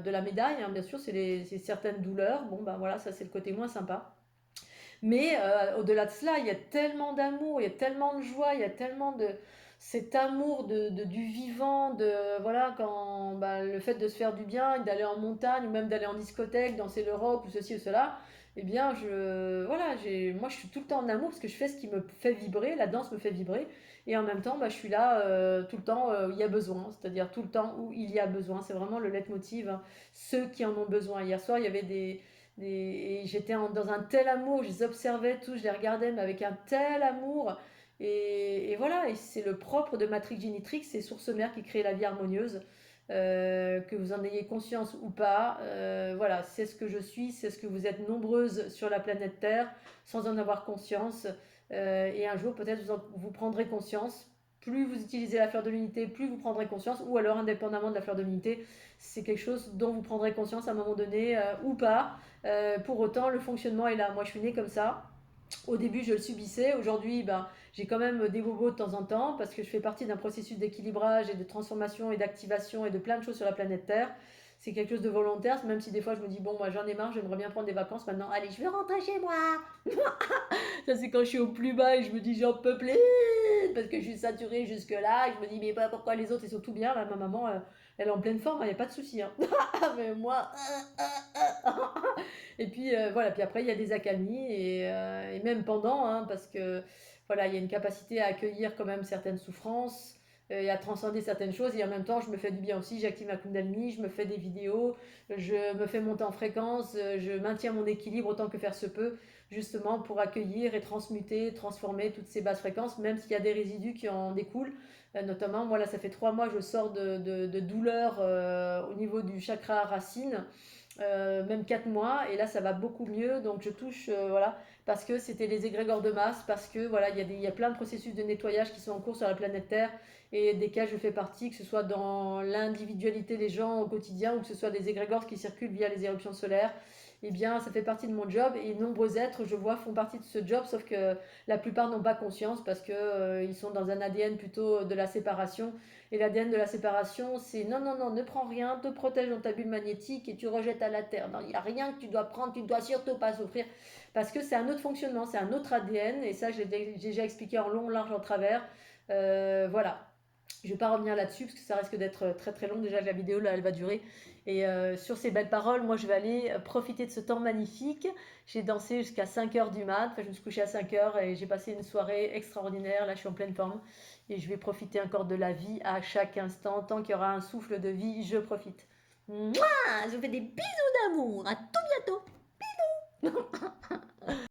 de la médaille, hein, bien sûr, c'est certaines douleurs. Bon, ben voilà, ça c'est le côté moins sympa. Mais au-delà de cela, il y a tellement d'amour, il y a tellement de joie, il y a tellement de cet amour du vivant, voilà, quand bah, le fait de se faire du bien, d'aller en montagne ou même d'aller en discothèque, danser le rock ou ceci ou cela, eh bien, moi je suis tout le temps en amour parce que je fais ce qui me fait vibrer, la danse me fait vibrer, et en même temps, bah, je suis là tout le temps où il y a besoin, c'est-à-dire tout le temps où il y a besoin, c'est vraiment le leitmotiv, hein. Ceux qui en ont besoin. Hier soir, il y avait et j'étais dans un tel amour, je les observais tous, je les regardais, mais avec un tel amour. Et voilà, et c'est le propre de Matrix Genitrix, c'est source mère qui crée la vie harmonieuse. Que vous en ayez conscience ou pas, voilà, c'est ce que je suis, c'est ce que vous êtes nombreuses sur la planète Terre, sans en avoir conscience. Et un jour, peut-être, vous prendrez conscience. Plus vous utilisez la fleur de l'unité, plus vous prendrez conscience, ou alors indépendamment de la fleur de l'unité, c'est quelque chose dont vous prendrez conscience à un moment donné ou pas. Pour autant, le fonctionnement est là. Moi, je suis née comme ça. Au début, je le subissais. Aujourd'hui, ben, j'ai quand même des bobos de temps en temps parce que je fais partie d'un processus d'équilibrage et de transformation et d'activation et de plein de choses sur la planète Terre. C'est quelque chose de volontaire, même si des fois je me dis, bon, moi j'en ai marre, j'aimerais bien prendre des vacances maintenant. Allez, je vais rentrer chez moi. Ça, c'est quand je suis au plus bas et je me dis, j'en peux plus parce que je suis saturée jusque-là. Et je me dis, mais pourquoi les autres ils sont tout bien? Là, ma maman, elle est en pleine forme, il n'y a pas de souci, hein. Mais moi. Et puis voilà, puis après il y a des accalmies et même pendant, hein, parce que voilà, il y a une capacité à accueillir quand même certaines souffrances et à transcender certaines choses. Et en même temps, je me fais du bien aussi, j'active ma Kundalini, je me fais des vidéos, je me fais monter en fréquence, je maintiens mon équilibre autant que faire se peut, justement pour accueillir et transmuter, transformer toutes ces basses fréquences, même s'il y a des résidus qui en découlent. Notamment, moi là, ça fait 3 mois, je sors de douleurs au niveau du chakra racine. Même 4 mois, et là ça va beaucoup mieux, donc je touche, voilà, parce que c'était les égrégores de masse, parce que voilà, il y a plein de processus de nettoyage qui sont en cours sur la planète Terre, et desquels je fais partie, que ce soit dans l'individualité des gens au quotidien, ou que ce soit des égrégores qui circulent via les éruptions solaires. Eh bien, ça fait partie de mon job, et nombreux êtres, je vois, font partie de ce job, sauf que la plupart n'ont pas conscience, parce que ils sont dans un ADN plutôt de la séparation, et l'ADN de la séparation, c'est non, non, non, ne prends rien, te protège dans ta bulle magnétique et tu rejettes à la terre. Non, il n'y a rien que tu dois prendre, tu ne dois surtout pas souffrir. Parce que c'est un autre fonctionnement, c'est un autre ADN. Et ça, j'ai déjà expliqué en long, large, en travers. Voilà. Je ne vais pas revenir là-dessus parce que ça risque d'être très très long. Déjà, la vidéo, là, elle va durer. Et sur ces belles paroles, moi, je vais aller profiter de ce temps magnifique. J'ai dansé jusqu'à 5 h du mat. Enfin, je me suis couchée à 5 h et j'ai passé une soirée extraordinaire. Là, je suis en pleine forme. Et je vais profiter encore de la vie à chaque instant. Tant qu'il y aura un souffle de vie, je profite. Mouah, je vous fais des bisous d'amour. À tout bientôt.